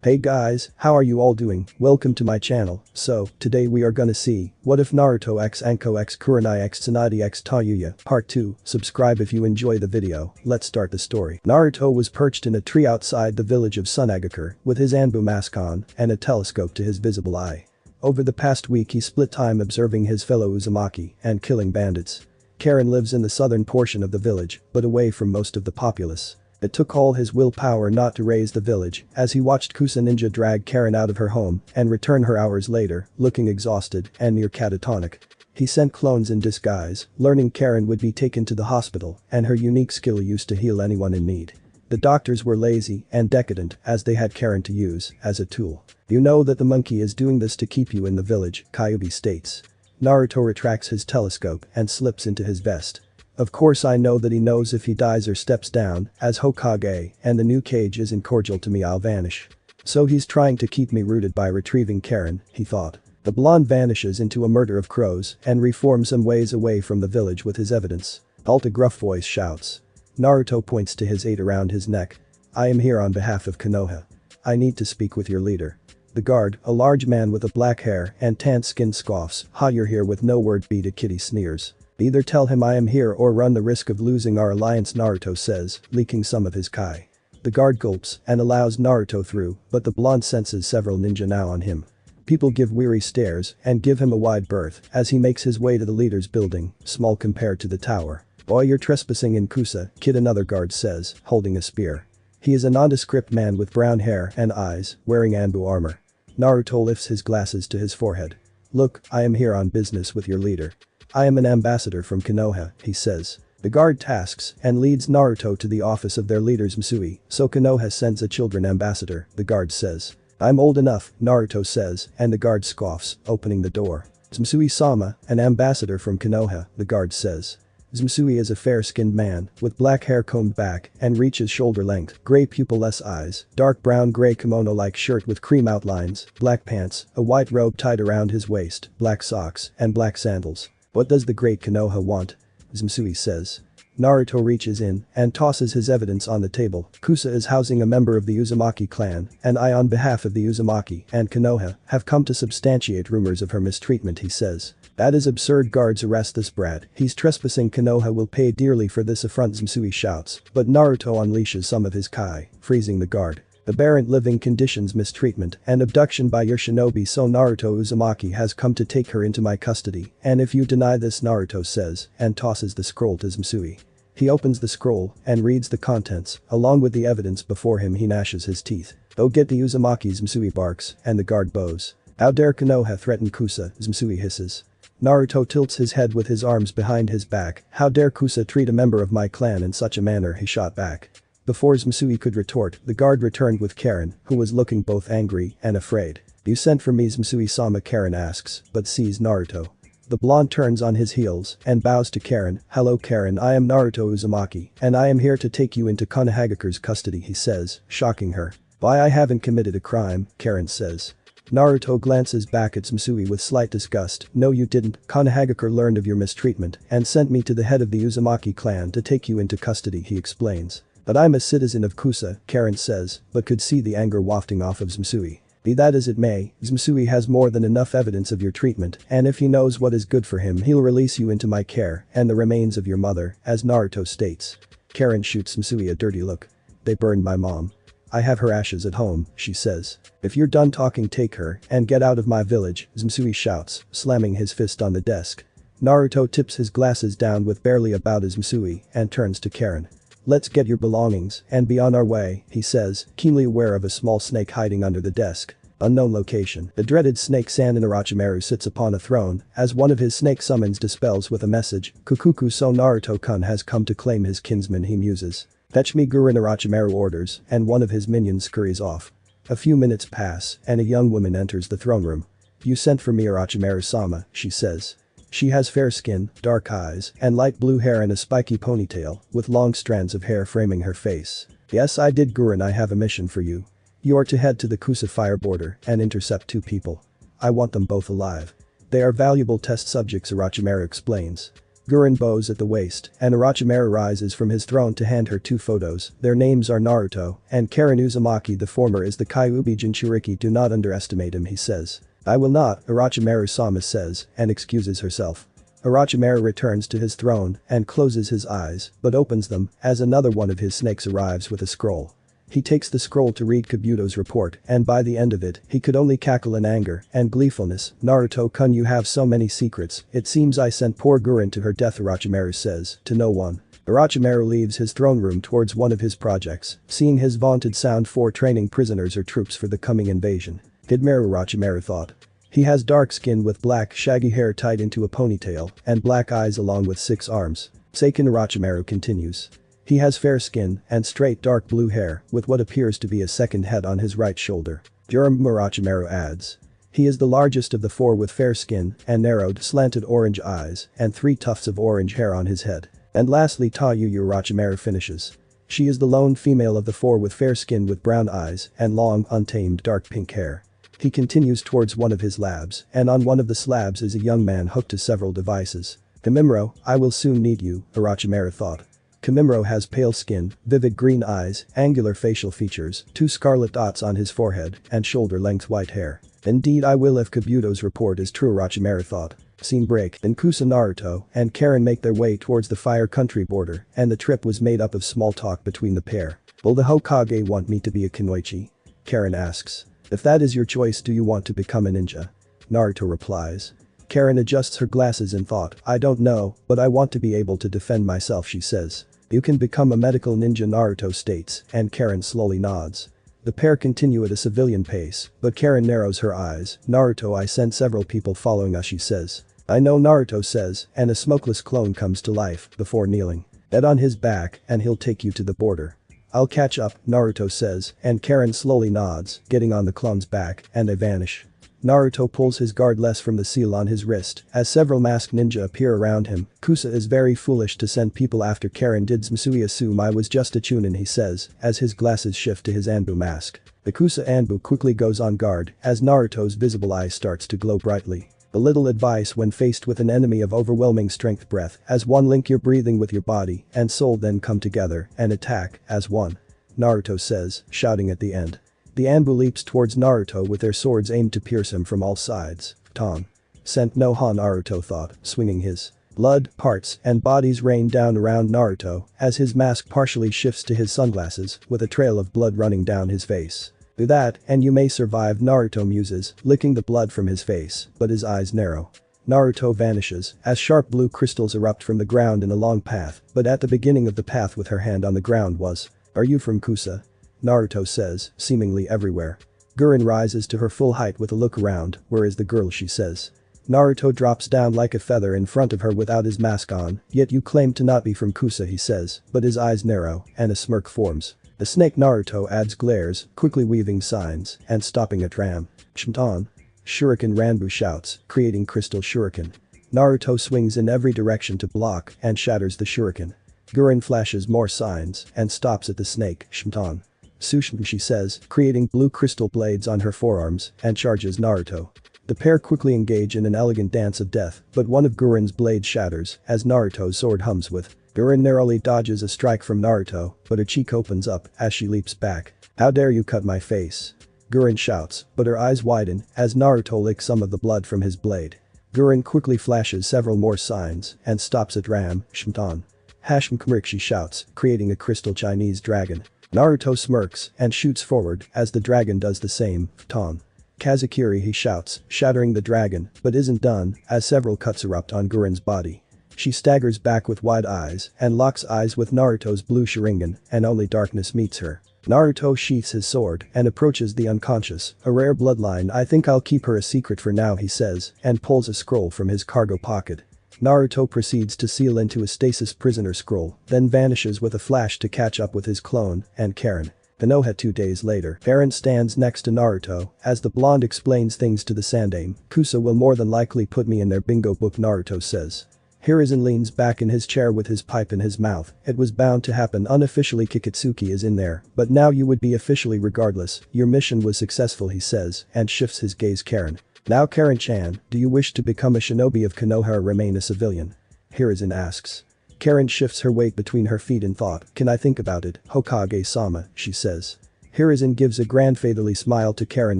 Hey guys, how are you all doing? Welcome to my channel. So, today we are gonna see, what if Naruto x Anko x Kurenai x Tsunade x Taiyuya, part 2, subscribe if you enjoy the video, let's start the story. Naruto was perched in a tree outside the village of Tsunade with his Anbu mask on and a telescope to his visible eye. Over the past week he split time observing his fellow Uzumaki and killing bandits. Karin lives in the southern portion of the village, but away from most of the populace. It took all his willpower not to raise the village as he watched Kusa Ninja drag Karin out of her home and return her hours later, looking exhausted and near catatonic. He sent clones in disguise, learning Karin would be taken to the hospital and her unique skill used to heal anyone in need. The doctors were lazy and decadent as they had Karin to use as a tool. You know that the monkey is doing this to keep you in the village, Kyubi states. Naruto retracts his telescope and slips into his vest. Of course I know that he knows if he dies or steps down, as Hokage, and the new cage isn't cordial to me I'll vanish. So he's trying to keep me rooted by retrieving Karin, he thought. The blonde vanishes into a murder of crows and reforms some ways away from the village with his evidence. A gruff voice shouts. Naruto points to his 8 around his neck. I am here on behalf of Konoha. I need to speak with your leader. The guard, a large man with a black hair and tan skin scoffs, ha you're here with no word beat a kitty sneers. Either tell him I am here or run the risk of losing our alliance Naruto says, leaking some of his kai. The guard gulps and allows Naruto through, but the blonde senses several ninja now on him. People give weary stares and give him a wide berth as he makes his way to the leader's building, small compared to the tower. Boy you're trespassing in Kusa, kid another guard says, holding a spear. He is a nondescript man with brown hair and eyes, wearing Anbu armor. Naruto lifts his glasses to his forehead. Look, I am here on business with your leader. I am an ambassador from Konoha, he says. The guard tasks and leads Naruto to the office of their leaders Msui, so Konoha sends a children ambassador, the guard says. I'm old enough, Naruto says, and the guard scoffs, opening the door. Msui-sama, an ambassador from Konoha, the guard says. Msui is a fair-skinned man, with black hair combed back and reaches shoulder length, gray pupil-less eyes, dark brown-gray kimono-like shirt with cream outlines, black pants, a white robe tied around his waist, black socks, and black sandals. What does the great Konoha want? Msui says. Naruto reaches in and tosses his evidence on the table. Kusa is housing a member of the Uzumaki clan, and I on behalf of the Uzumaki and Konoha have come to substantiate rumors of her mistreatment he says. That is absurd guards arrest this brat, he's trespassing Konoha will pay dearly for this affront Msui shouts, but Naruto unleashes some of his kai, freezing the guard. Aberrant living conditions mistreatment and abduction by your shinobi so Naruto Uzumaki has come to take her into my custody and if you deny this Naruto says and tosses the scroll to Msui. He opens the scroll and reads the contents, along with the evidence before him he gnashes his teeth. Go get the Uzumakis Msui barks and the guard bows. How dare Konoha threaten Kusa, Msui hisses. Naruto tilts his head with his arms behind his back, how dare Kusa treat a member of my clan in such a manner he shot back. Before Msui could retort, the guard returned with Karin, who was looking both angry and afraid. You sent for me Msui-sama Karin asks, but sees Naruto. The blonde turns on his heels and bows to Karin. Hello Karin I am Naruto Uzumaki and I am here to take you into Konohagakure's custody he says, shocking her. Why I haven't committed a crime, Karin says. Naruto glances back at Msui with slight disgust. No you didn't, Konohagakure learned of your mistreatment and sent me to the head of the Uzumaki clan to take you into custody he explains. But I'm a citizen of Kusa, Karin says, but could see the anger wafting off of Msui. Be that as it may, Msui has more than enough evidence of your treatment and if he knows what is good for him he'll release you into my care and the remains of your mother, as Naruto states. Karin shoots Msui a dirty look. They burned my mom. I have her ashes at home, she says. If you're done talking take her and get out of my village, Msui shouts, slamming his fist on the desk. Naruto tips his glasses down with barely a bow as Msui and turns to Karin. Let's get your belongings and be on our way, he says, keenly aware of a small snake hiding under the desk. Unknown location. The dreaded snake Sannin Orochimaru sits upon a throne as one of his snake summons dispels with a message. Kukuku so Naruto-kun has come to claim his kinsman he muses. Fetch me Guren Orochimaru orders and one of his minions scurries off. A few minutes pass and a young woman enters the throne room. You sent for me Orochimaru-sama, she says. She has fair skin, dark eyes, and light blue hair and a spiky ponytail, with long strands of hair framing her face. Yes I did Guren I have a mission for you. You are to head to the Kusa fire border and intercept 2 people. I want them both alive. They are valuable test subjects Orochimaru explains. Guren bows at the waist, and Orochimaru rises from his throne to hand her 2 photos. Their names are Naruto and Karin Uzumaki. The former is the Kyuubi Jinchuriki. Do not underestimate him, he says. I will not, Orochimaru-sama says, and excuses herself. Orochimaru returns to his throne and closes his eyes, but opens them as another one of his snakes arrives with a scroll. He takes the scroll to read Kabuto's report, and by the end of it, he could only cackle in anger and gleefulness. Naruto-kun, you have so many secrets. It seems I sent poor Guren to her death, Orochimaru says, to no one. Orochimaru leaves his throne room towards one of his projects, seeing his vaunted sound for training prisoners or troops for the coming invasion. Hidemaru, Orochimaru thought. He has dark skin with black shaggy hair tied into a ponytail and black eyes along with 6 arms. Seiken, Orochimaru continues. He has fair skin and straight dark blue hair with what appears to be a second head on his right shoulder. Jurum, Orochimaru adds. He is the largest of the 4 with fair skin and narrowed slanted orange eyes and 3 tufts of orange hair on his head. And lastly Tayuya, Orochimaru finishes. She is the lone female of the 4 with fair skin with brown eyes and long untamed dark pink hair. He continues towards one of his labs, and on one of the slabs is a young man hooked to several devices. Kamimuro, I will soon need you, Orochimaru thought. Kamimuro has pale skin, vivid green eyes, angular facial features, 2 scarlet dots on his forehead, and shoulder-length white hair. Indeed I will if Kabuto's report is true, Orochimaru thought. Scene break. Then Kusa, Naruto and Karin make their way towards the Fire Country border, and the trip was made up of small talk between the pair. Will the Hokage want me to be a Kunoichi? Karin asks. If that is your choice, do you want to become a ninja? Naruto replies. Karin adjusts her glasses in thought. I don't know, but I want to be able to defend myself, she says. You can become a medical ninja, Naruto states, and Karin slowly nods. The pair continue at a civilian pace, but Karin narrows her eyes. Naruto, I sent several people following us, she says. I know, Naruto says, and a smokeless clone comes to life before kneeling. Get on his back and he'll take you to the border. I'll catch up, Naruto says, and Karin slowly nods, getting on the clone's back, and they vanish. Naruto pulls his guardless from the seal on his wrist as several masked ninja appear around him. Kusa is very foolish to send people after Karin did. Msui assume I was just a Chunin, he says, as his glasses shift to his Anbu mask. The Kusa Anbu quickly goes on guard as Naruto's visible eye starts to glow brightly. A little advice when faced with an enemy of overwhelming strength: breath as one, link your breathing with your body and soul, then come together and attack as one. Naruto says, shouting at the end. The Anbu leaps towards Naruto with their swords aimed to pierce him from all sides. Tong. Sent no ha, Naruto thought, swinging his. Blood, parts, and bodies rain down around Naruto as his mask partially shifts to his sunglasses with a trail of blood running down his face. Do that and you may survive, Naruto muses, licking the blood from his face, but his eyes narrow. Naruto vanishes as sharp blue crystals erupt from the ground in a long path, but at the beginning of the path with her hand on the ground was. Are you from Kusa? Naruto says, seemingly everywhere. Guren rises to her full height with a look around. Where is the girl, she says. Naruto drops down like a feather in front of her without his mask on. Yet you claim to not be from Kusa, he says, but his eyes narrow and a smirk forms. The snake, Naruto adds, glares, quickly weaving signs and stopping at Ram. Shunton. Shuriken, Ranbu shouts, creating crystal shuriken. Naruto swings in every direction to block and shatters the shuriken. Guren flashes more signs and stops at the snake, Shunton. Sushin, she says, creating blue crystal blades on her forearms and charges Naruto. The pair quickly engage in an elegant dance of death, but one of Guren's blades shatters as Naruto's sword hums with. Guren narrowly dodges a strike from Naruto, but her cheek opens up as she leaps back. How dare you cut my face? Guren shouts, but her eyes widen as Naruto licks some of the blood from his blade. Guren quickly flashes several more signs and stops at Ram, Shunton. Hashim Kumrik, she shouts, creating a crystal Chinese dragon. Naruto smirks and shoots forward as the dragon does the same. Ton. Kazakiri, he shouts, shattering the dragon, but isn't done as several cuts erupt on Guren's body. She staggers back with wide eyes and locks eyes with Naruto's blue Sharingan, and only darkness meets her. Naruto sheaths his sword and approaches the unconscious. A rare bloodline, I think I'll keep her a secret for now, he says, and pulls a scroll from his cargo pocket. Naruto proceeds to seal into a stasis prisoner scroll, then vanishes with a flash to catch up with his clone and Karin. Konoha 2 days later. Karin stands next to Naruto as the blonde explains things to the Sandaime. Kusa will more than likely put me in their bingo book, Naruto says. Hiruzen leans back in his chair with his pipe in his mouth. It was bound to happen. Unofficially Kikitsuki is in there, but now you would be officially regardless. Your mission was successful, he says, and shifts his gaze Karin. Now Karin-chan, do you wish to become a shinobi of Konoha or remain a civilian? Hiruzen asks. Karin shifts her weight between her feet in thought. Can I think about it, Hokage-sama, she says. Hiruzen gives a grandfatherly smile to Karin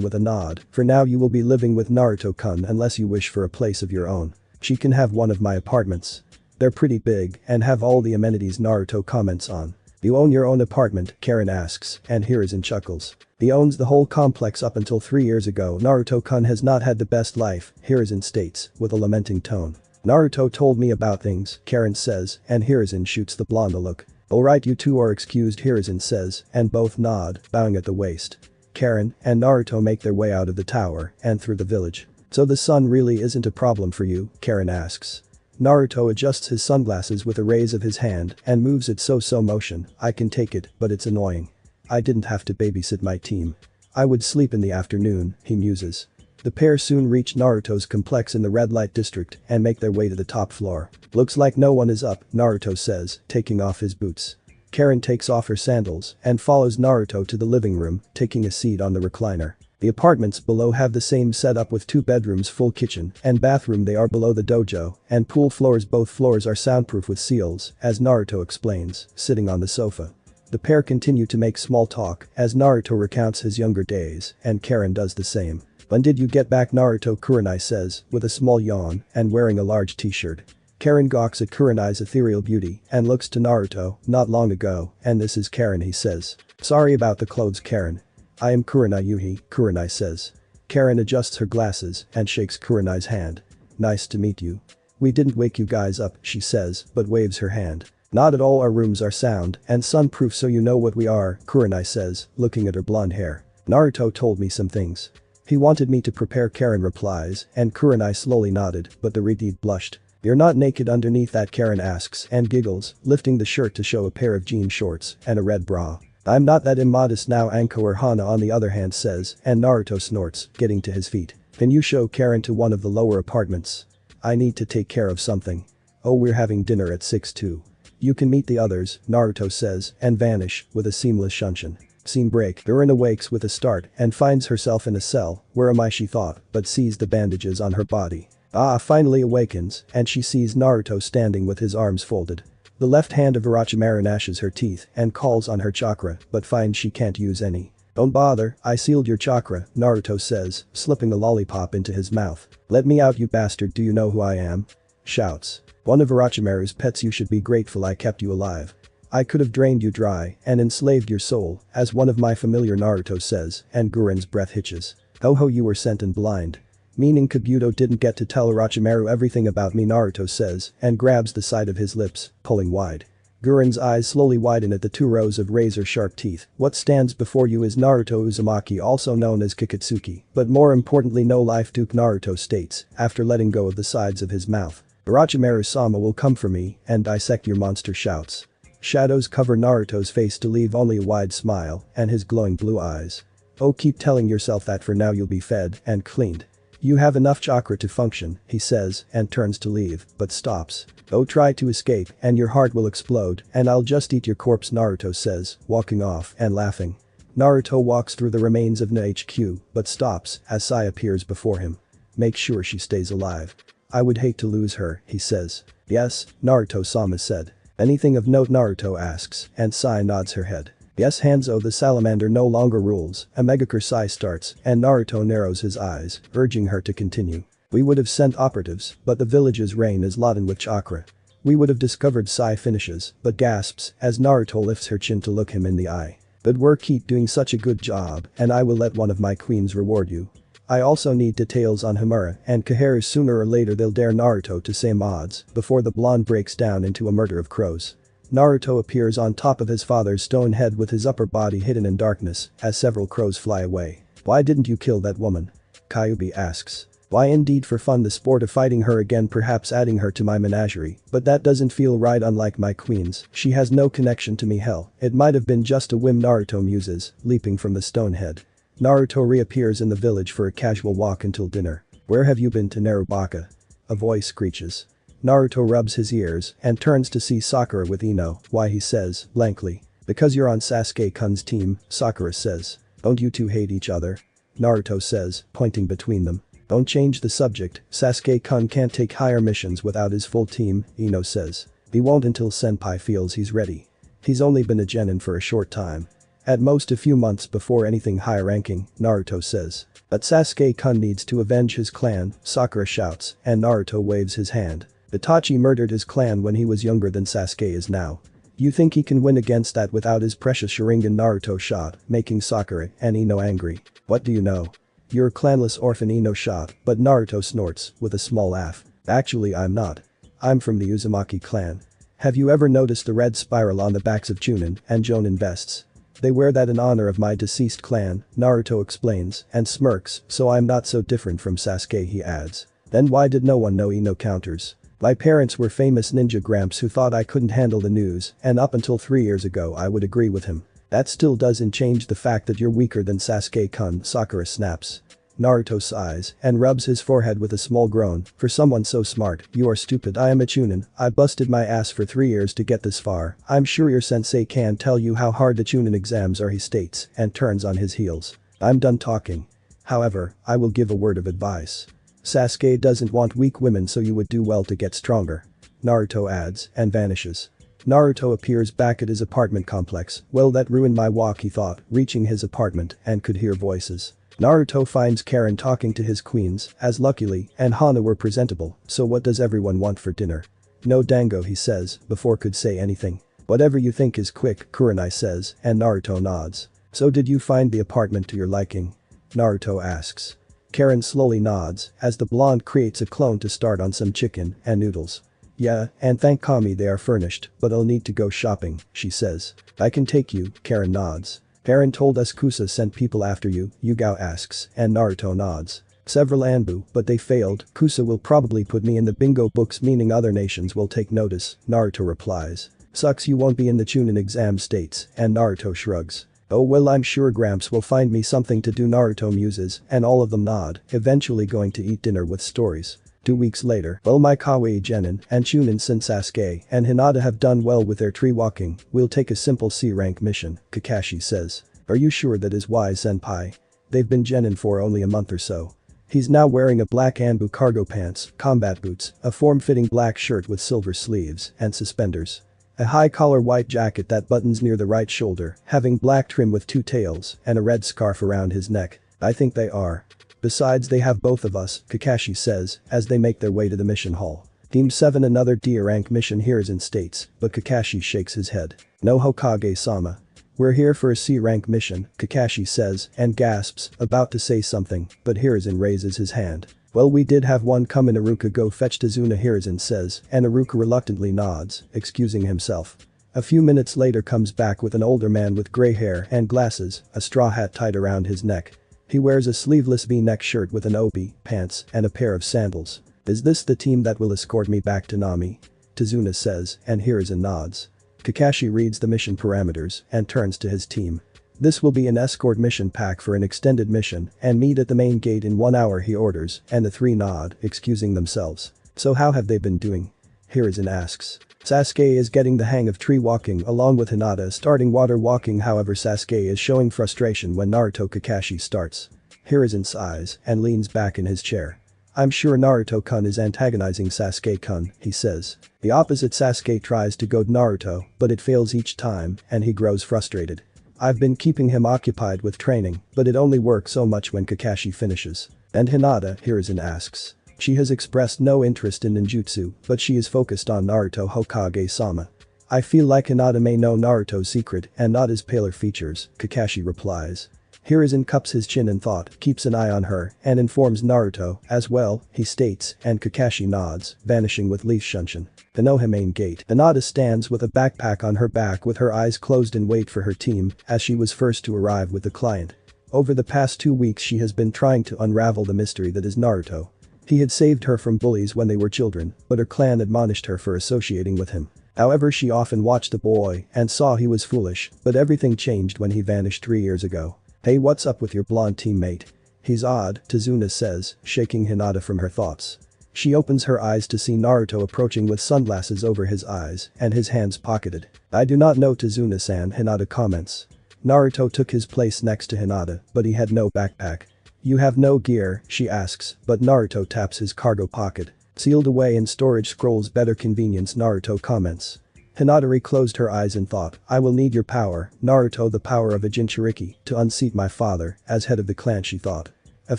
with a nod. For now you will be living with Naruto-kun unless you wish for a place of your own. She can have one of my apartments. They're pretty big and have all the amenities Naruto comments on. You own your own apartment, Karin asks, and Hiruzen chuckles. He owns the whole complex up until 3 years ago. Naruto-kun has not had the best life, Hiruzen states, with a lamenting tone. Naruto told me about things, Karin says, and Hiruzen shoots the blonde a look. Alright, you two are excused, Hiruzen says, and both nod, bowing at the waist. Karin and Naruto make their way out of the tower and through the village. So the sun really isn't a problem for you, Karin asks. Naruto adjusts his sunglasses with a raise of his hand and moves it so motion. I can take it, but it's annoying. I didn't have to babysit my team. I would sleep in the afternoon, he muses. The pair soon reach Naruto's complex in the red light district and make their way to the top floor. Looks like no one is up, Naruto says, taking off his boots. Karin takes off her sandals and follows Naruto to the living room, taking a seat on the recliner. The apartments below have the same setup with 2 bedrooms, full kitchen and bathroom. They are below the dojo and pool floors. Both floors are soundproof with seals, as Naruto explains, sitting on the sofa. The pair continue to make small talk as Naruto recounts his younger days and Karin does the same. When did you get back, Naruto? Kurenai says, with a small yawn and wearing a large t-shirt. Karin gawks at Kurenai's ethereal beauty and looks to Naruto. Not long ago, and this is Karin, he says. Sorry about the clothes, Karin. I am Kurenai Yuhi, Kurenai says. Karin adjusts her glasses and shakes Kurenai's hand. Nice to meet you. We didn't wake you guys up, she says, but waves her hand. Not at all, our rooms are sound and sunproof, so you know what we are, Kurenai says, looking at her blonde hair. Naruto told me some things. He wanted me to prepare, Karin replies, and Kurenai slowly nodded, but the redhead blushed. You're not naked underneath that, Karin asks and giggles, lifting the shirt to show a pair of jean shorts and a red bra. I'm not that immodest now, Anko or Hana on the other hand says, and Naruto snorts, getting to his feet. Can you show Karin to one of the lower apartments? I need to take care of something. Oh, we're having dinner at 6 too. You can meet the others, Naruto says, and vanish, with a seamless shunshin. Scene break. Guren awakes with a start and finds herself in a cell. Where am I, she thought, but sees the bandages on her body. Finally awakens, and she sees Naruto standing with his arms folded. The left hand of Orochimaru gnashes her teeth and calls on her chakra, but finds she can't use any. Don't bother, I sealed your chakra, Naruto says, slipping a lollipop into his mouth. Let me out, you bastard, do you know who I am? Shouts. One of Orochimaru's pets, you should be grateful I kept you alive. I could have drained you dry and enslaved your soul, as one of my familiar, Naruto says, and Guren's breath hitches. Ho, you were sent and blind. Meaning Kabuto didn't get to tell Orochimaru everything about me, Naruto says, and grabs the side of his lips, pulling wide. Guren's eyes slowly widen at the 2 rows of razor-sharp teeth. What stands before you is Naruto Uzumaki, also known as Kikatsuki, but more importantly no life, Duke, Naruto states, after letting go of the sides of his mouth. Orochimaru-sama will come for me and dissect your monster, shouts. Shadows cover Naruto's face to leave only a wide smile and his glowing blue eyes. Oh, keep telling yourself that, for now you'll be fed and cleaned. You have enough chakra to function, he says, and turns to leave, but stops. Oh, try to escape and your heart will explode and I'll just eat your corpse, Naruto says, walking off and laughing. Naruto walks through the remains of NHQ, but stops as Sai appears before him. Make sure she stays alive. I would hate to lose her, he says. Yes, Naruto-sama said. Anything of note, Naruto asks, and Sai nods her head. Yes, Hanzo the salamander no longer rules, a Megakure Sai starts, and Naruto narrows his eyes, urging her to continue. We would have sent operatives, but the village's reign is laden with chakra. We would have discovered, Sai finishes, but gasps as Naruto lifts her chin to look him in the eye. Good work, keep doing such a good job, and I will let one of my queens reward you. I also need details on Himura and Kaheru. Sooner or later they'll dare Naruto to say mods before the blonde breaks down into a murder of crows. Naruto appears on top of his father's stone head with his upper body hidden in darkness as several crows fly away. Why didn't you kill that woman? Kyuubi asks. Why indeed, for fun, the sport of fighting her again, perhaps adding her to my menagerie, but that doesn't feel right. Unlike my queens, she has no connection to me. Hell, it might have been just a whim, Naruto muses, leaping from the stone head. Naruto reappears in the village for a casual walk until dinner. Where have you been, to Narubaka? A voice screeches. Naruto rubs his ears and turns to see Sakura with Ino. Why, he says, blankly. Because you're on Sasuke-kun's team, Sakura says. Don't you two hate each other? Naruto says, pointing between them. Don't change the subject, Sasuke-kun can't take higher missions without his full team, Ino says. He won't until Senpai feels he's ready. He's only been a genin for a short time. At most a few months before anything high-ranking, Naruto says. But Sasuke-kun needs to avenge his clan, Sakura shouts, and Naruto waves his hand. Itachi murdered his clan when he was younger than Sasuke is now. You think he can win against that without his precious Sharingan, Naruto shot, making Sakura and Ino angry. What do you know? You're a clanless orphan, Ino shot, but Naruto snorts, with a small laugh. Actually I'm not. I'm from the Uzumaki clan. Have you ever noticed the red spiral on the backs of Chunin and Jonin vests? They wear that in honor of my deceased clan, Naruto explains, and smirks, so I'm not so different from Sasuke, he adds. Then why did no one know, Ino counters. My parents were famous ninja gramps who thought I couldn't handle the news, and up until 3 years ago I would agree with him. That still doesn't change the fact that you're weaker than Sasuke-kun, Sakura snaps. Naruto sighs and rubs his forehead with a small groan. For someone so smart, you are stupid. I am a Chunin. I busted my ass for 3 years to get this far. I'm sure your sensei can tell you how hard the Chunin exams are, he states, and turns on his heels. I'm done talking. However, I will give a word of advice. Sasuke doesn't want weak women, so you would do well to get stronger. Naruto adds, and vanishes. Naruto appears back at his apartment complex. Well, that ruined my walk, he thought, reaching his apartment and could hear voices. Naruto finds Karin talking to his queens, as luckily and Hana were presentable, so what does everyone want for dinner? No dango, he says, before could say anything. Whatever you think is quick, Kurenai says, and Naruto nods. So did you find the apartment to your liking? Naruto asks. Karin slowly nods, as the blonde creates a clone to start on some chicken and noodles. Yeah, and thank Kami they are furnished, but I'll need to go shopping, she says. I can take you, Karin nods. Karin told us Kusa sent people after you, Yugao asks, and Naruto nods. Several Anbu, but they failed. Kusa will probably put me in the bingo books, meaning other nations will take notice, Naruto replies. Sucks you won't be in the Chunin exam, states, and Naruto shrugs. Oh well, I'm sure Gramps will find me something to do, Naruto muses, and all of them nod, eventually going to eat dinner with stories. 2 weeks later, well, my kawaii genin and Chunin since Sasuke and Hinata have done well with their tree walking, we'll take a simple C-rank mission, Kakashi says. Are you sure that is wise, senpai? They've been genin for only a month or so. He's now wearing a black Anbu cargo pants, combat boots, a form-fitting black shirt with silver sleeves, and suspenders. A high-collar white jacket that buttons near the right shoulder, having black trim with 2 tails, and a red scarf around his neck. I think they are. Besides, they have both of us, Kakashi says, as they make their way to the mission hall. Team 7, another D-rank mission, Hiruzen states, but Kakashi shakes his head. No, Hokage-sama. We're here for a C-rank mission, Kakashi says, and gasps, about to say something, but Hiruzen raises his hand. Well, we did have one come in. Iruka, go fetch Tazuna, Hiruzen says, and Iruka reluctantly nods, excusing himself. A few minutes later comes back with an older man with gray hair and glasses, a straw hat tied around his neck. He wears a sleeveless V-neck shirt with an obi, pants, and a pair of sandals. Is this the team that will escort me back to Nami? Tazuna says, and Hiruzen nods. Kakashi reads the mission parameters and turns to his team. This will be an escort mission pack for an extended mission, and meet at the main gate in 1 hour, he orders, and the 3 nod, excusing themselves. So how have they been doing? Hiruzen asks. Sasuke is getting the hang of tree walking along with Hinata starting water walking, however Sasuke is showing frustration when Naruto Kakashi starts. Hiruzen sighs and leans back in his chair. I'm sure Naruto-kun is antagonizing Sasuke-kun, he says. The opposite, Sasuke tries to goad Naruto, but it fails each time, and he grows frustrated. I've been keeping him occupied with training, but it only works so much when Kakashi finishes. And Hinata, Hiruzen asks. She has expressed no interest in ninjutsu, but she is focused on Naruto Hokage-sama. I feel like Hinata may know Naruto's secret and not his paler features, Kakashi replies. Hiruzen cups his chin in thought, keeps an eye on her, and informs Naruto as well, he states, and Kakashi nods, vanishing with Leaf Shunshin. The Konoha main gate. Hinata stands with a backpack on her back with her eyes closed and wait for her team, as she was first to arrive with the client. Over the past 2 weeks she has been trying to unravel the mystery that is Naruto. He had saved her from bullies when they were children, but her clan admonished her for associating with him. However, she often watched the boy and saw he was foolish, but everything changed when he vanished 3 years ago. Hey, what's up with your blonde teammate? He's odd, Tazuna says, shaking Hinata from her thoughts. She opens her eyes to see Naruto approaching with sunglasses over his eyes and his hands pocketed. I do not know Tazuna-san, Hinata comments. Naruto took his place next to Hinata, but he had no backpack. You have no gear, she asks, but Naruto taps his cargo pocket. Sealed away in storage scrolls better convenience, Naruto comments. Hinata closed her eyes and thought, I will need your power, Naruto, the power of a Jinchuriki, to unseat my father, as head of the clan, she thought. A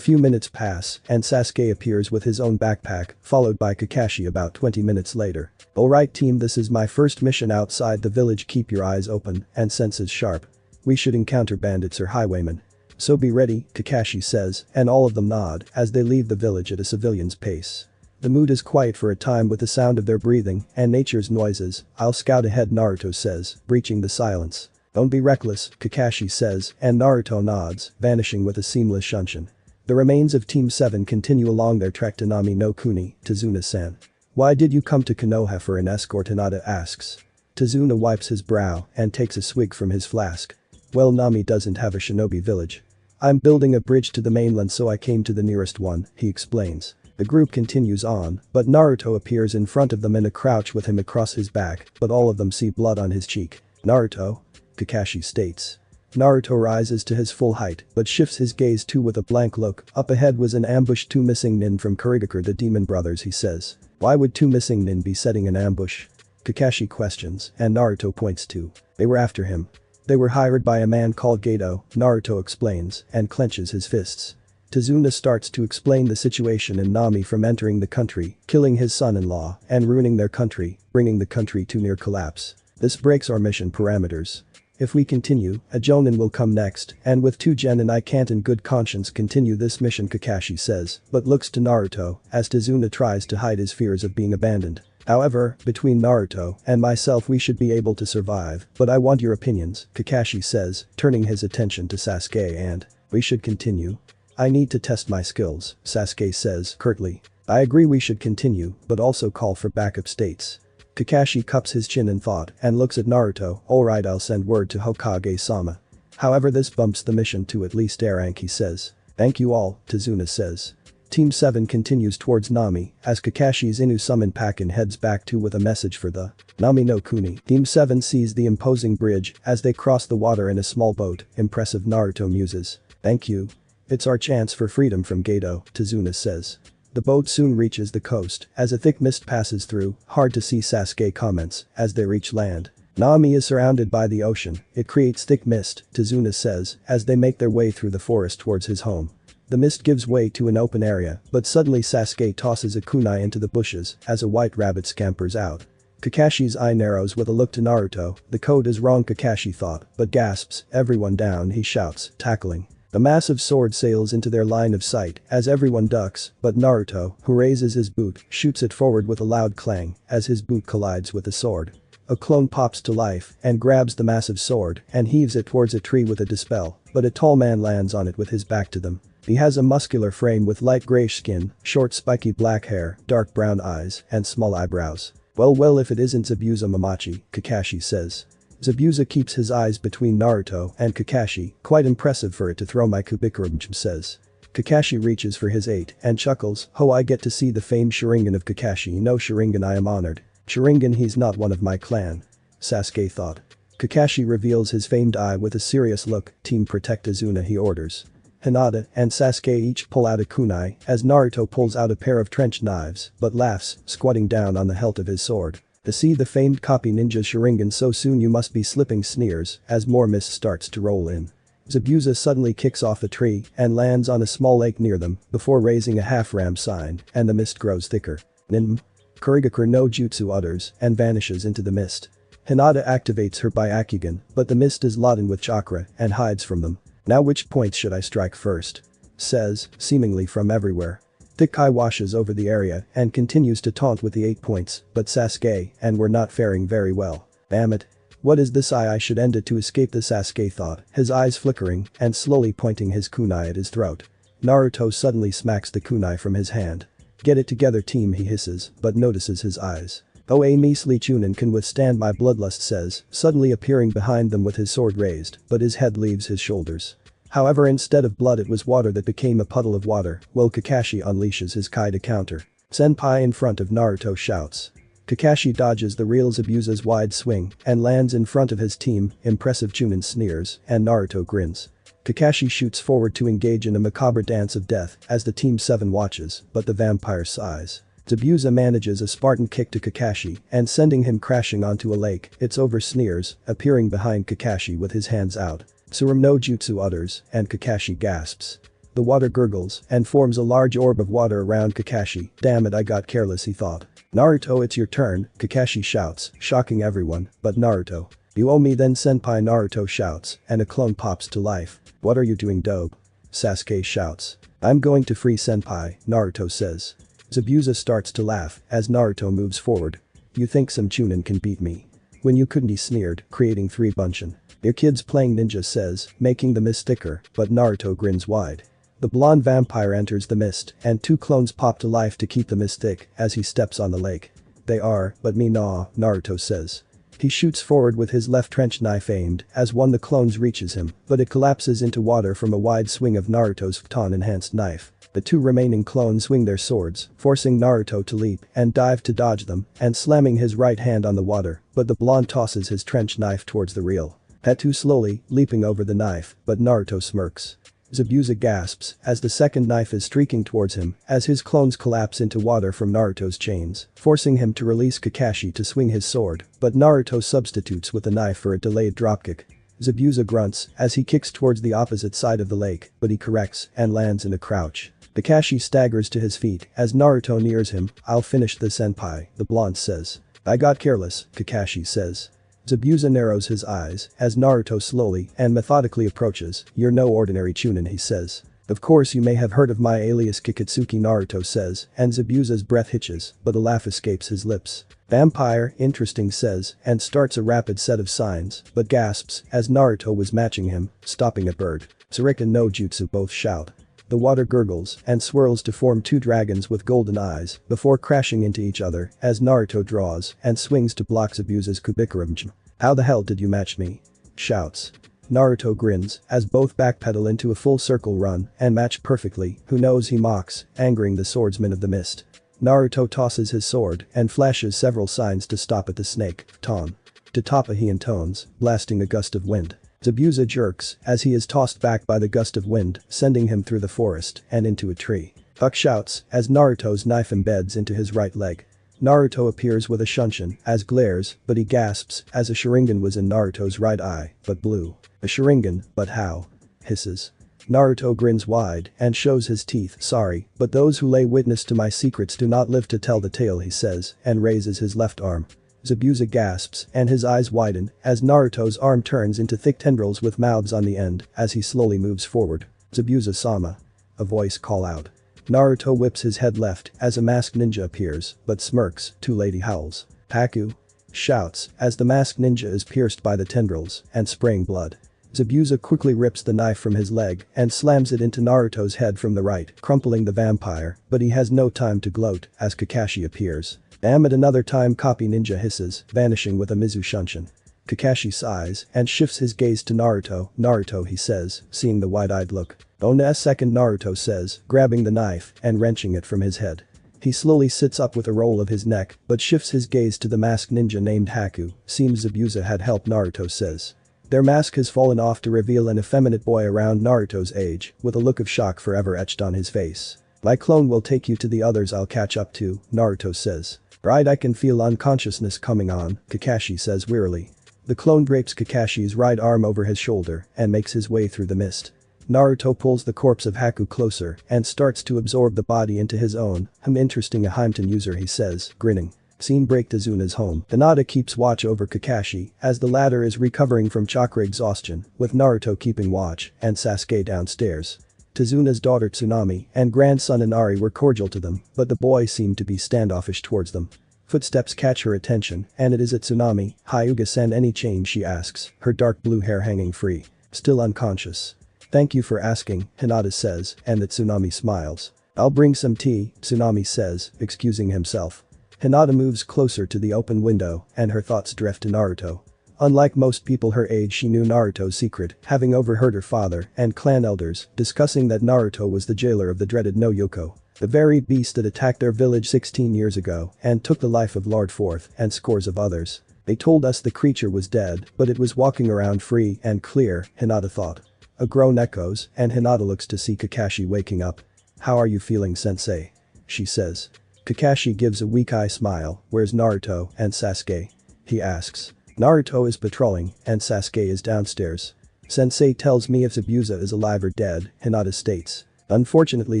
few minutes pass, and Sasuke appears with his own backpack, followed by Kakashi about 20 minutes later. Alright team, this is my first mission outside the village, keep your eyes open and senses sharp. We should encounter bandits or highwaymen. So be ready, Kakashi says, and all of them nod as they leave the village at a civilian's pace. The mood is quiet for a time with the sound of their breathing and nature's noises. I'll scout ahead, Naruto says, breaching the silence. Don't be reckless, Kakashi says, and Naruto nods, vanishing with a seamless shunshin. The remains of Team 7 continue along their trek to Nami no Kuni, Tazuna-san. Why did you come to Konoha for an escort, Hinata asks. Tazuna wipes his brow and takes a swig from his flask. Well, Nami doesn't have a shinobi village. I'm building a bridge to the mainland, so I came to the nearest one, he explains. The group continues on, but Naruto appears in front of them in a crouch with him across his back, but all of them see blood on his cheek. Naruto? Kakashi states. Naruto rises to his full height, but shifts his gaze too with a blank look. Up ahead was an ambush, 2 missing nin from Kurigakure, the demon brothers, he says. Why would 2 missing nin be setting an ambush? Kakashi questions, and Naruto points to. They were after him. They were hired by a man called Gato, Naruto explains, and clenches his fists. Tazuna starts to explain the situation in Nami from entering the country, killing his son-in-law, and ruining their country, bringing the country to near collapse. This breaks our mission parameters. If we continue, a Jonin will come next, and with 2 genin I can't in good conscience continue this mission, Kakashi says, but looks to Naruto as Tazuna tries to hide his fears of being abandoned. However, between Naruto and myself we should be able to survive, but I want your opinions, Kakashi says, turning his attention to Sasuke, and we should continue. I need to test my skills, Sasuke says curtly. I agree we should continue, but also call for backup states. Kakashi cups his chin in thought and looks at Naruto. Alright, I'll send word to Hokage-sama. However, this bumps the mission to at least A rank, he says. Thank you all, Tazuna says. Team 7 continues towards Nami as Kakashi's Inu summon Pakin heads back to with a message for the Nami no Kuni. Team 7 sees the imposing bridge as they cross the water in a small boat. Impressive, Naruto muses. Thank you. It's our chance for freedom from Gato, Tazuna says. The boat soon reaches the coast as a thick mist passes through. Hard to see, Sasuke comments as they reach land. Nami is surrounded by the ocean. It creates thick mist, Tazuna says as they make their way through the forest towards his home. The mist gives way to an open area, but suddenly Sasuke tosses a kunai into the bushes as a white rabbit scampers out. Kakashi's eye narrows with a look to Naruto. The code is wrong, Kakashi thought, but gasps. Everyone down, he shouts, tackling. The massive sword sails into their line of sight as everyone ducks, but Naruto, who raises his boot, shoots it forward with a loud clang as his boot collides with the sword. A clone pops to life and grabs the massive sword and heaves it towards a tree with a dispel, but a tall man lands on it with his back to them. He has a muscular frame with light grayish skin, short spiky black hair, dark brown eyes, and small eyebrows. Well, if it isn't Zabuza Mamachi, Kakashi says. Zabuza keeps his eyes between Naruto and Kakashi, quite impressive for it to throw my Kubikurubj, says. Kakashi reaches for his 8 and chuckles. Oh, I get to see the famed Sharingan of Kakashi. No Sharingan, I am honored. Sharingan, he's not one of my clan. Sasuke thought. Kakashi reveals his famed eye with a serious look. Team protect Tazuna, he orders. Hinata and Sasuke each pull out a kunai as Naruto pulls out a pair of trench knives but laughs, squatting down on the hilt of his sword. To see the famed copy ninja Sharingan so soon, you must be slipping, sneers as more mist starts to roll in. Zabuza suddenly kicks off a tree and lands on a small lake near them before raising a half-ram sign and the mist grows thicker. Nin. Kurigakure no jutsu utters and vanishes into the mist. Hinata activates her Byakugan, but the mist is laden with chakra and hides from them. Now which points should I strike first? Says, seemingly from everywhere. Thick Kai washes over the area and continues to taunt with the 8 points, but Sasuke and we're not faring very well. Damn it. What is this? I should end it to escape, the Sasuke thought, his eyes flickering and slowly pointing his kunai at his throat. Naruto suddenly smacks the kunai from his hand. Get it together, team, he hisses, but notices his eyes. Oh, a measly Chunin can withstand my bloodlust, says, suddenly appearing behind them with his sword raised, but his head leaves his shoulders. However, instead of blood it was water that became a puddle of water. Well, Kakashi unleashes his Kai to counter. Senpai in front of Naruto shouts. Kakashi dodges the real Zabuza's wide swing and lands in front of his team. Impressive, Chunin sneers and Naruto grins. Kakashi shoots forward to engage in a macabre dance of death as the Team 7 watches, but the vampire sighs. Zabuza manages a Spartan kick to Kakashi and sending him crashing onto a lake. It's over sneers, appearing behind Kakashi with his hands out. Tsurum no jutsu utters, and Kakashi gasps. The water gurgles and forms a large orb of water around Kakashi. Damn it, I got careless, he thought. Naruto, it's your turn, Kakashi shouts, shocking everyone, but Naruto. You owe me then, senpai, Naruto shouts, and a clone pops to life. What are you doing, dope? Sasuke shouts. I'm going to free senpai, Naruto says. Zabuza starts to laugh as Naruto moves forward. You think some Chunin can beat me? When you couldn't, he sneered, creating 3 bunchin. Your kid's playing ninja, says, making the mist thicker, but Naruto grins wide. The blonde vampire enters the mist and 2 clones pop to life to keep the mist thick as he steps on the lake. They are, but me nah, Naruto says. He shoots forward with his left trench knife aimed as one of the clones reaches him, but it collapses into water from a wide swing of Naruto's photon-enhanced knife. The 2 remaining clones swing their swords, forcing Naruto to leap and dive to dodge them and slamming his right hand on the water, but the blonde tosses his trench knife towards the reel. Too slowly, leaping over the knife, but Naruto smirks. Zabuza gasps as the second knife is streaking towards him as his clones collapse into water from Naruto's chains, forcing him to release Kakashi to swing his sword, but Naruto substitutes with the knife for a delayed dropkick. Zabuza grunts as he kicks towards the opposite side of the lake, but he corrects and lands in a crouch. Kakashi staggers to his feet as Naruto nears him. I'll finish the senpai, the blonde says. I got careless, Kakashi says. Zabuza narrows his eyes as Naruto slowly and methodically approaches. You're no ordinary Chunin, he says. Of course you may have heard of my alias Kikitsuki, Naruto says, and Zabuza's breath hitches, but a laugh escapes his lips. Vampire, interesting, says, and starts a rapid set of signs, but gasps as Naruto was matching him, stopping a bird. Shuriken no jutsu, both shout. The water gurgles and swirls to form 2 dragons with golden eyes before crashing into each other as Naruto draws and swings to block Zabuza's Kubikurum. How the hell did you match me? Shouts. Naruto grins as both backpedal into a full circle run and match perfectly. Who knows, he mocks, angering the swordsman of the mist. Naruto tosses his sword and flashes several signs to stop at the snake, Ton. To Toppa he intones, blasting a gust of wind. Zabuza jerks as he is tossed back by the gust of wind, sending him through the forest and into a tree. Fuck shouts as Naruto's knife embeds into his right leg. Naruto appears with a shunshin as glares, but he gasps as a Sharingan was in Naruto's right eye, but blue. A Sharingan, but how? Hisses. Naruto grins wide and shows his teeth. Sorry, but those who lay witness to my secrets do not live to tell the tale, he says, and raises his left arm. Zabuza gasps and his eyes widen as Naruto's arm turns into thick tendrils with mouths on the end as he slowly moves forward. Zabuza-sama. A voice call out. Naruto whips his head left as a masked ninja appears, but smirks. Too late, he howls. Haku. Shouts as the masked ninja is pierced by the tendrils and spraying blood. Zabuza quickly rips the knife from his leg and slams it into Naruto's head from the right, crumpling the vampire, but he has no time to gloat as Kakashi appears. Damn it, another time, copy, ninja hisses, vanishing with a Mizu Shunshin. Kakashi sighs and shifts his gaze to Naruto. Naruto, he says, seeing the wide-eyed look. Oh, a second, Naruto says, grabbing the knife and wrenching it from his head. He slowly sits up with a roll of his neck but shifts his gaze to the masked ninja named Haku. Seems Zabuza had helped, Naruto says. Their mask has fallen off to reveal an effeminate boy around Naruto's age with a look of shock forever etched on his face. My clone will take you to the others I'll catch up to, Naruto says. Right, I can feel unconsciousness coming on, Kakashi says wearily. The clone drapes Kakashi's right arm over his shoulder and makes his way through the mist. Naruto pulls the corpse of Haku closer and starts to absorb the body into his own. Interesting, a Haimton user, he says, grinning. Scene break to Zuna's home. Tsunade keeps watch over Kakashi as the latter is recovering from chakra exhaustion, with Naruto keeping watch and Sasuke downstairs. Tizuna's daughter Tsunami and grandson Inari were cordial to them, but the boy seemed to be standoffish towards them. Footsteps catch her attention, and it is at Tsunami. Hyuga-san, any change, she asks, her dark blue hair hanging free. Still unconscious. Thank you for asking, Hinata says, and the Tsunami smiles. I'll bring some tea, Tsunami says, excusing himself. Hinata moves closer to the open window, and her thoughts drift to Naruto. Unlike most people her age, she knew Naruto's secret, having overheard her father and clan elders discussing that Naruto was the jailer of the dreaded No Yoko, the very beast that attacked their village 16 years ago and took the life of Lord Fourth and scores of others. They told us the creature was dead, but it was walking around free and clear, Hinata thought. A groan echoes, and Hinata looks to see Kakashi waking up. "How are you feeling, sensei?" she says. Kakashi gives a weak eye smile. "Where's Naruto and Sasuke?" he asks. Naruto is patrolling, and Sasuke is downstairs. "Sensei tells me if Zabuza is alive or dead," Hinata states. Unfortunately,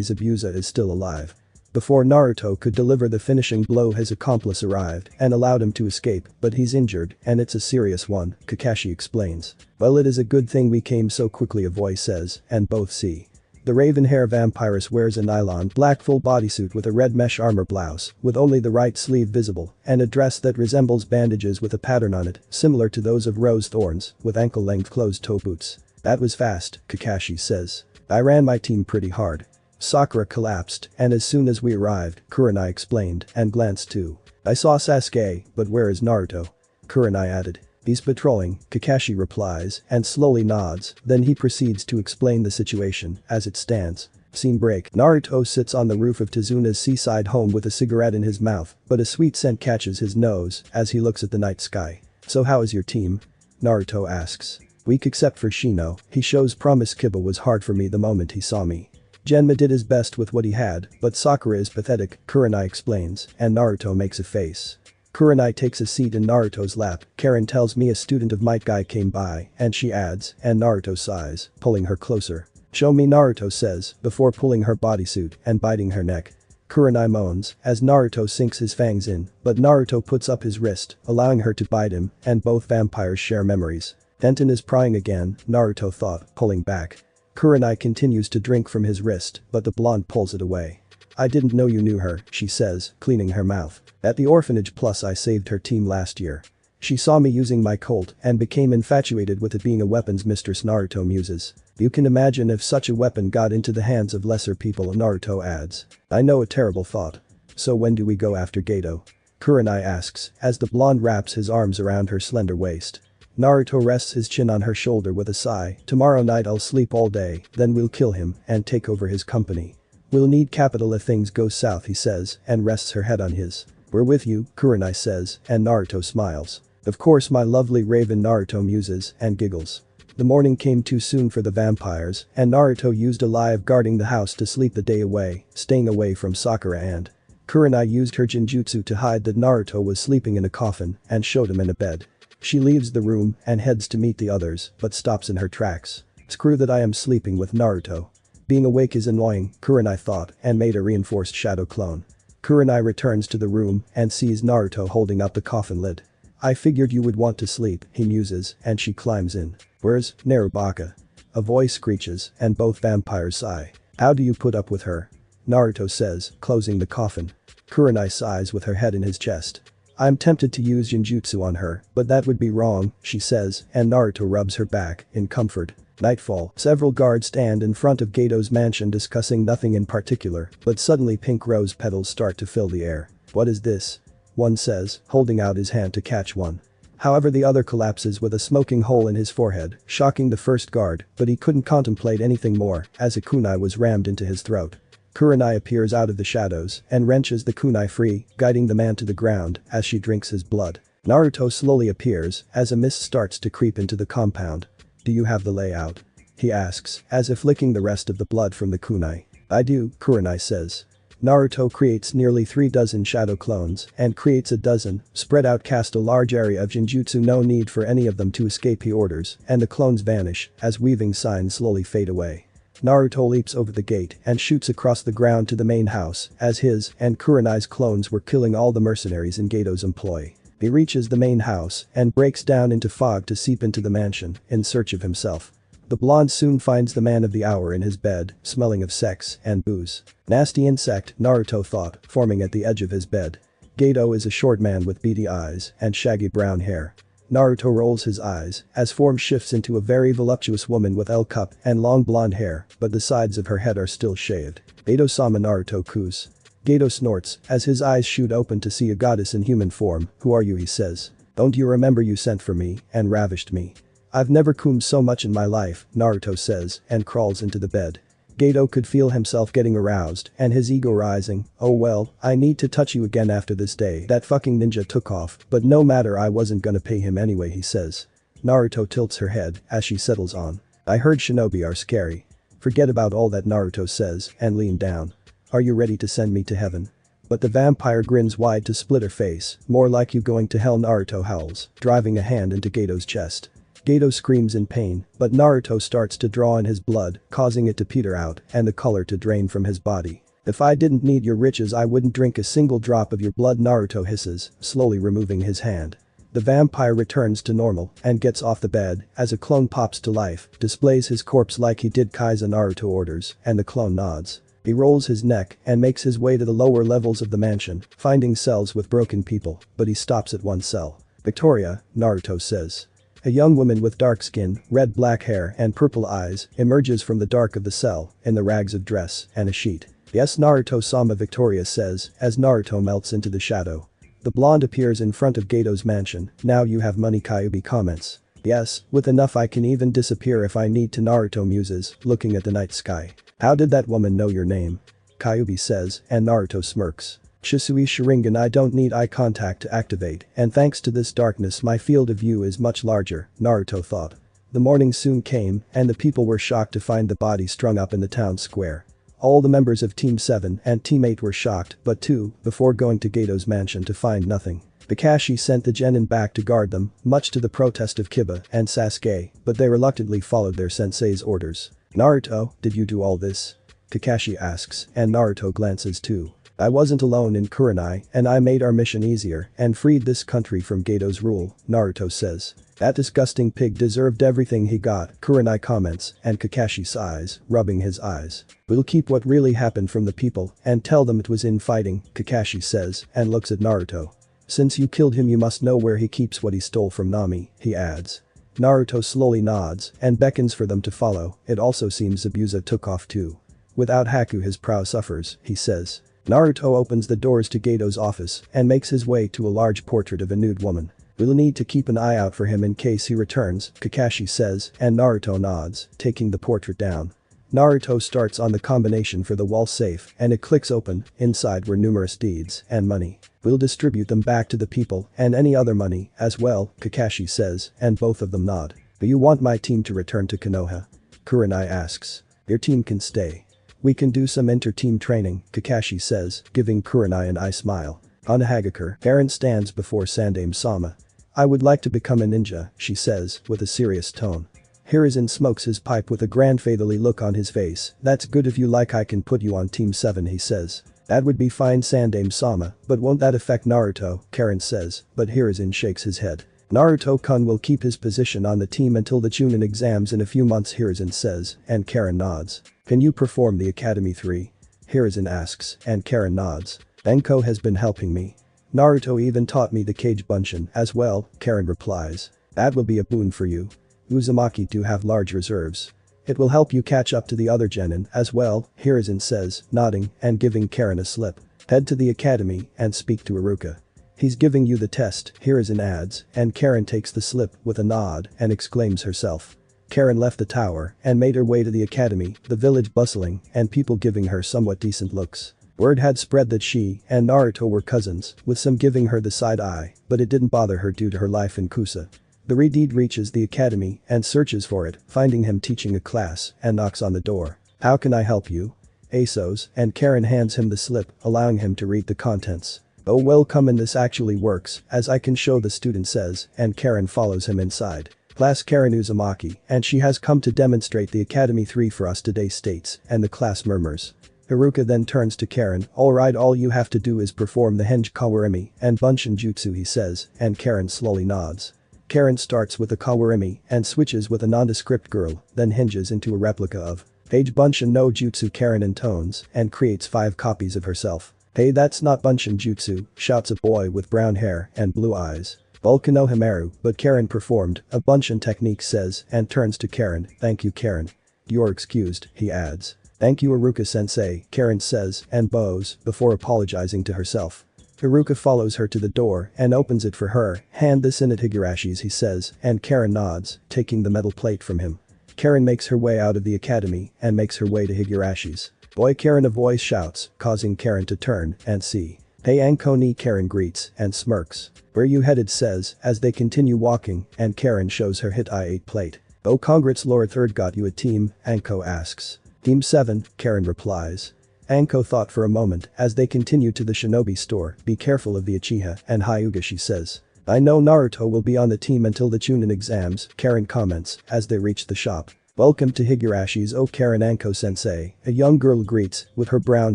Zabuza is still alive. Before Naruto could deliver the finishing blow, his accomplice arrived and allowed him to escape, but he's injured, and it's a serious one, Kakashi explains. "Well, it is a good thing we came so quickly," a voice says, and both see. The raven hair vampiress wears a nylon black full bodysuit with a red mesh armor blouse, with only the right sleeve visible, and a dress that resembles bandages with a pattern on it, similar to those of rose thorns, with ankle-length closed-toe boots. "That was fast," Kakashi says. "I ran my team pretty hard. Sakura collapsed, and as soon as we arrived," Kurenai explained, and glanced too. "I saw Sasuke, but where is Naruto?" Kurenai added. "He's patrolling," Kakashi replies, and slowly nods, then he proceeds to explain the situation as it stands. Scene break. Naruto sits on the roof of Tsunade's seaside home with a cigarette in his mouth, but a sweet scent catches his nose as he looks at the night sky. "So how is your team?" Naruto asks. "Weak except for Shino. He shows promise. Kiba was hard for me the moment he saw me. Genma did his best with what he had, but Sakura is pathetic," Kurenai explains, and Naruto makes a face. Kurenai takes a seat in Naruto's lap. "Karin tells me a student of Might Guy came by," and she adds, and Naruto sighs, pulling her closer. "Show me," Naruto says, before pulling her bodysuit and biting her neck. Kurenai moans as Naruto sinks his fangs in, but Naruto puts up his wrist, allowing her to bite him, and both vampires share memories. "Denton is prying again," Naruto thought, pulling back. Kurenai continues to drink from his wrist, but the blonde pulls it away. "I didn't know you knew her," she says, cleaning her mouth. "At the orphanage, plus I saved her team last year. She saw me using my Colt and became infatuated with it being a weapons mistress," Naruto muses. "You can imagine if such a weapon got into the hands of lesser people," Naruto adds. "I know, a terrible thought. So when do we go after Gato?" Kurenai asks as the blonde wraps his arms around her slender waist. Naruto rests his chin on her shoulder with a sigh. "Tomorrow night I'll sleep all day, then we'll kill him and take over his company. We'll need capital if things go south," he says, and rests her head on his. "We're with you," Kurenai says, and Naruto smiles. "Of course, my lovely raven," Naruto muses and giggles. The morning came too soon for the vampires, and Naruto used a lie of guarding the house to sleep the day away, staying away from Sakura, and Kurenai used her genjutsu to hide that Naruto was sleeping in a coffin and showed him in a bed. She leaves the room and heads to meet the others, but stops in her tracks. "Screw that, I am sleeping with Naruto. Being awake is annoying," Kurenai thought, and made a reinforced shadow clone. Kurenai returns to the room and sees Naruto holding up the coffin lid. "I figured you would want to sleep," he muses, and she climbs in. "Where's Narubaka?" A voice screeches, and both vampires sigh. "How do you put up with her?" Naruto says, closing the coffin. Kurenai sighs with her head in his chest. "I'm tempted to use genjutsu on her, but that would be wrong," she says, and Naruto rubs her back in comfort. Nightfall. Several guards stand in front of Gato's mansion discussing nothing in particular, but suddenly pink rose petals start to fill the air. "What is this?" one says, holding out his hand to catch one. However, the other collapses with a smoking hole in his forehead, shocking the first guard, but he couldn't contemplate anything more as a kunai was rammed into his throat. Kurenai appears out of the shadows and wrenches the kunai free, guiding the man to the ground as she drinks his blood. Naruto slowly appears as a mist starts to creep into the compound. "Do you have the layout?" he asks, as if licking the rest of the blood from the kunai. "I do," Kurenai says. Naruto creates nearly 3 dozen shadow clones and creates a dozen, spread out, cast a large area of genjutsu. "No need for any of them to escape," he orders, and the clones vanish as weaving signs slowly fade away. Naruto leaps over the gate and shoots across the ground to the main house as his and Kurenai's clones were killing all the mercenaries in Gato's employ. He reaches the main house and breaks down into fog to seep into the mansion in search of himself. The blonde soon finds the man of the hour in his bed, smelling of sex and booze. "Nasty insect," Naruto thought, forming at the edge of his bed. Gato is a short man with beady eyes and shaggy brown hair. Naruto rolls his eyes as form shifts into a very voluptuous woman with L-cup and long blonde hair, but the sides of her head are still shaved. "Gato-sama," Naruto coos. Gato snorts as his eyes shoot open to see a goddess in human form. "Who are you?" he says. "Don't you remember you sent for me and ravished me?" "I've never coomed so much in my life," Naruto says and crawls into the bed. Gato could feel himself getting aroused and his ego rising. "Oh well, I need to touch you again after this day that fucking ninja took off, but no matter, I wasn't gonna pay him anyway," he says. Naruto tilts her head as she settles on. I heard shinobi are scary. Forget about all that, Naruto says and lean down. Are you ready to send me to heaven? But the vampire grins wide to split her face, more like you going to hell, Naruto howls, driving a hand into Gato's chest. Gato screams in pain, but Naruto starts to draw in his blood, causing it to peter out and the color to drain from his body. If I didn't need your riches I wouldn't drink a single drop of your blood, Naruto hisses, slowly removing his hand. The vampire returns to normal and gets off the bed as a clone pops to life, displays his corpse like he did Kaizen, Naruto orders, and the clone nods. He rolls his neck and makes his way to the lower levels of the mansion, finding cells with broken people, but he stops at one cell. Victoria, Naruto says. A young woman with dark skin, red-black hair and purple eyes emerges from the dark of the cell in the rags of dress and a sheet. Yes, Naruto-sama, Victoria says as Naruto melts into the shadow. The blonde appears in front of Gato's mansion. Now you have money, Kyuubi comments. Yes, with enough I can even disappear if I need to, Naruto muses, looking at the night sky. How did that woman know your name? Kyuubi says and Naruto smirks. Shisui Sharingan, I don't need eye contact to activate and thanks to this darkness my field of view is much larger, Naruto thought. The morning soon came and the people were shocked to find the body strung up in the town square. All the members of Team 7 and Team 8 were shocked but too before going to Gato's mansion to find nothing. Kakashi sent the genin back to guard them, much to the protest of Kiba and Sasuke, but they reluctantly followed their sensei's orders. Naruto, did you do all this? Kakashi asks and Naruto glances too. I wasn't alone in Kurenai and I made our mission easier and freed this country from Gato's rule, Naruto says. That disgusting pig deserved everything he got, Kurenai comments and Kakashi sighs, rubbing his eyes. We'll keep what really happened from the people and tell them it was infighting, Kakashi says and looks at Naruto. Since you killed him you must know where he keeps what he stole from Nami, he adds. Naruto slowly nods and beckons for them to follow. It also seems Zabuza took off too. Without Haku his prow suffers, he says. Naruto opens the doors to Gato's office and makes his way to a large portrait of a nude woman. We'll need to keep an eye out for him in case he returns, Kakashi says and Naruto nods, taking the portrait down. Naruto starts on the combination for the wall safe and it clicks open. Inside were numerous deeds and money. We'll distribute them back to the people and any other money as well, Kakashi says and both of them nod. Do you want my team to return to Konoha? Kurenai asks. Your team can stay. We can do some inter-team training, Kakashi says, giving Kurenai an eye smile. On Hagakure, Karin stands before Sandaime-sama. I would like to become a ninja, she says, with a serious tone. Hiruzen smokes his pipe with a grandfatherly look on his face. That's good, if you like I can put you on Team 7, he says. That would be fine, Sandaime-sama, but won't that affect Naruto, Karin says, but Hiruzen shakes his head. Naruto-kun will keep his position on the team until the Chunin exams in a few months, Hiruzen says, and Karin nods. Can you perform the Academy 3? Hiruzen asks, and Karin nods. Anko has been helping me. Naruto even taught me the Kage Bunshin as well, Karin replies. That will be a boon for you. Uzumaki do have large reserves. It will help you catch up to the other genin as well, Hiruzen says, nodding and giving Karin a slip. Head to the academy and speak to Iruka. He's giving you the test, Hiruzen adds, and Karin takes the slip with a nod and exclaims herself. Karin left the tower and made her way to the academy, the village bustling and people giving her somewhat decent looks. Word had spread that she and Naruto were cousins, with some giving her the side eye, but it didn't bother her due to her life in Kusa. The Redeed reaches the academy and searches for it, finding him teaching a class and knocks on the door. How can I help you? ASOS, and Karin hands him the slip, allowing him to read the contents. Oh well, come in, this actually works, as I can show, the student says, and Karin follows him inside. Class Karin Uzumaki, and she has come to demonstrate the Academy 3 for us today, states, and the class murmurs. Iruka then turns to Karin. Alright, all you have to do is perform the Henge Kawarimi and Bunshin Jutsu, he says, and Karin slowly nods. Karin starts with a Kawarimi and switches with a nondescript girl, then hinges into a replica of Page Bunshin no Jutsu, Karin intones, and creates 5 copies of herself. Hey, that's not Bunshin Jutsu, shouts a boy with brown hair and blue eyes. Volcano Himeru, but Karin performed a Bunshin technique, says, and turns to Karin. Thank you, Karin. You're excused, he adds. Thank you, Iruka-sensei, Karin says and bows before apologizing to herself. Iruka follows her to the door and opens it for her. Hand this in at Higurashi's, he says, and Karin nods, taking the metal plate from him. Karin makes her way out of the academy and makes her way to Higurashi's. Boy, Karin, a voice shouts, causing Karin to turn and see. Hey Anko ni, Karin greets and smirks. Where you headed, says, as they continue walking and Karin shows her hit I-8 plate. Oh congrats Laura third got you a team, Anko asks. Team 7, Karin replies. Anko thought for a moment as they continued to the shinobi store, be careful of the Uchiha and Hyuga she says. I know Naruto will be on the team until the Chunin exams, Karin comments as they reach the shop. Welcome to Higurashi's Oh Karin Anko-sensei, a young girl greets, with her brown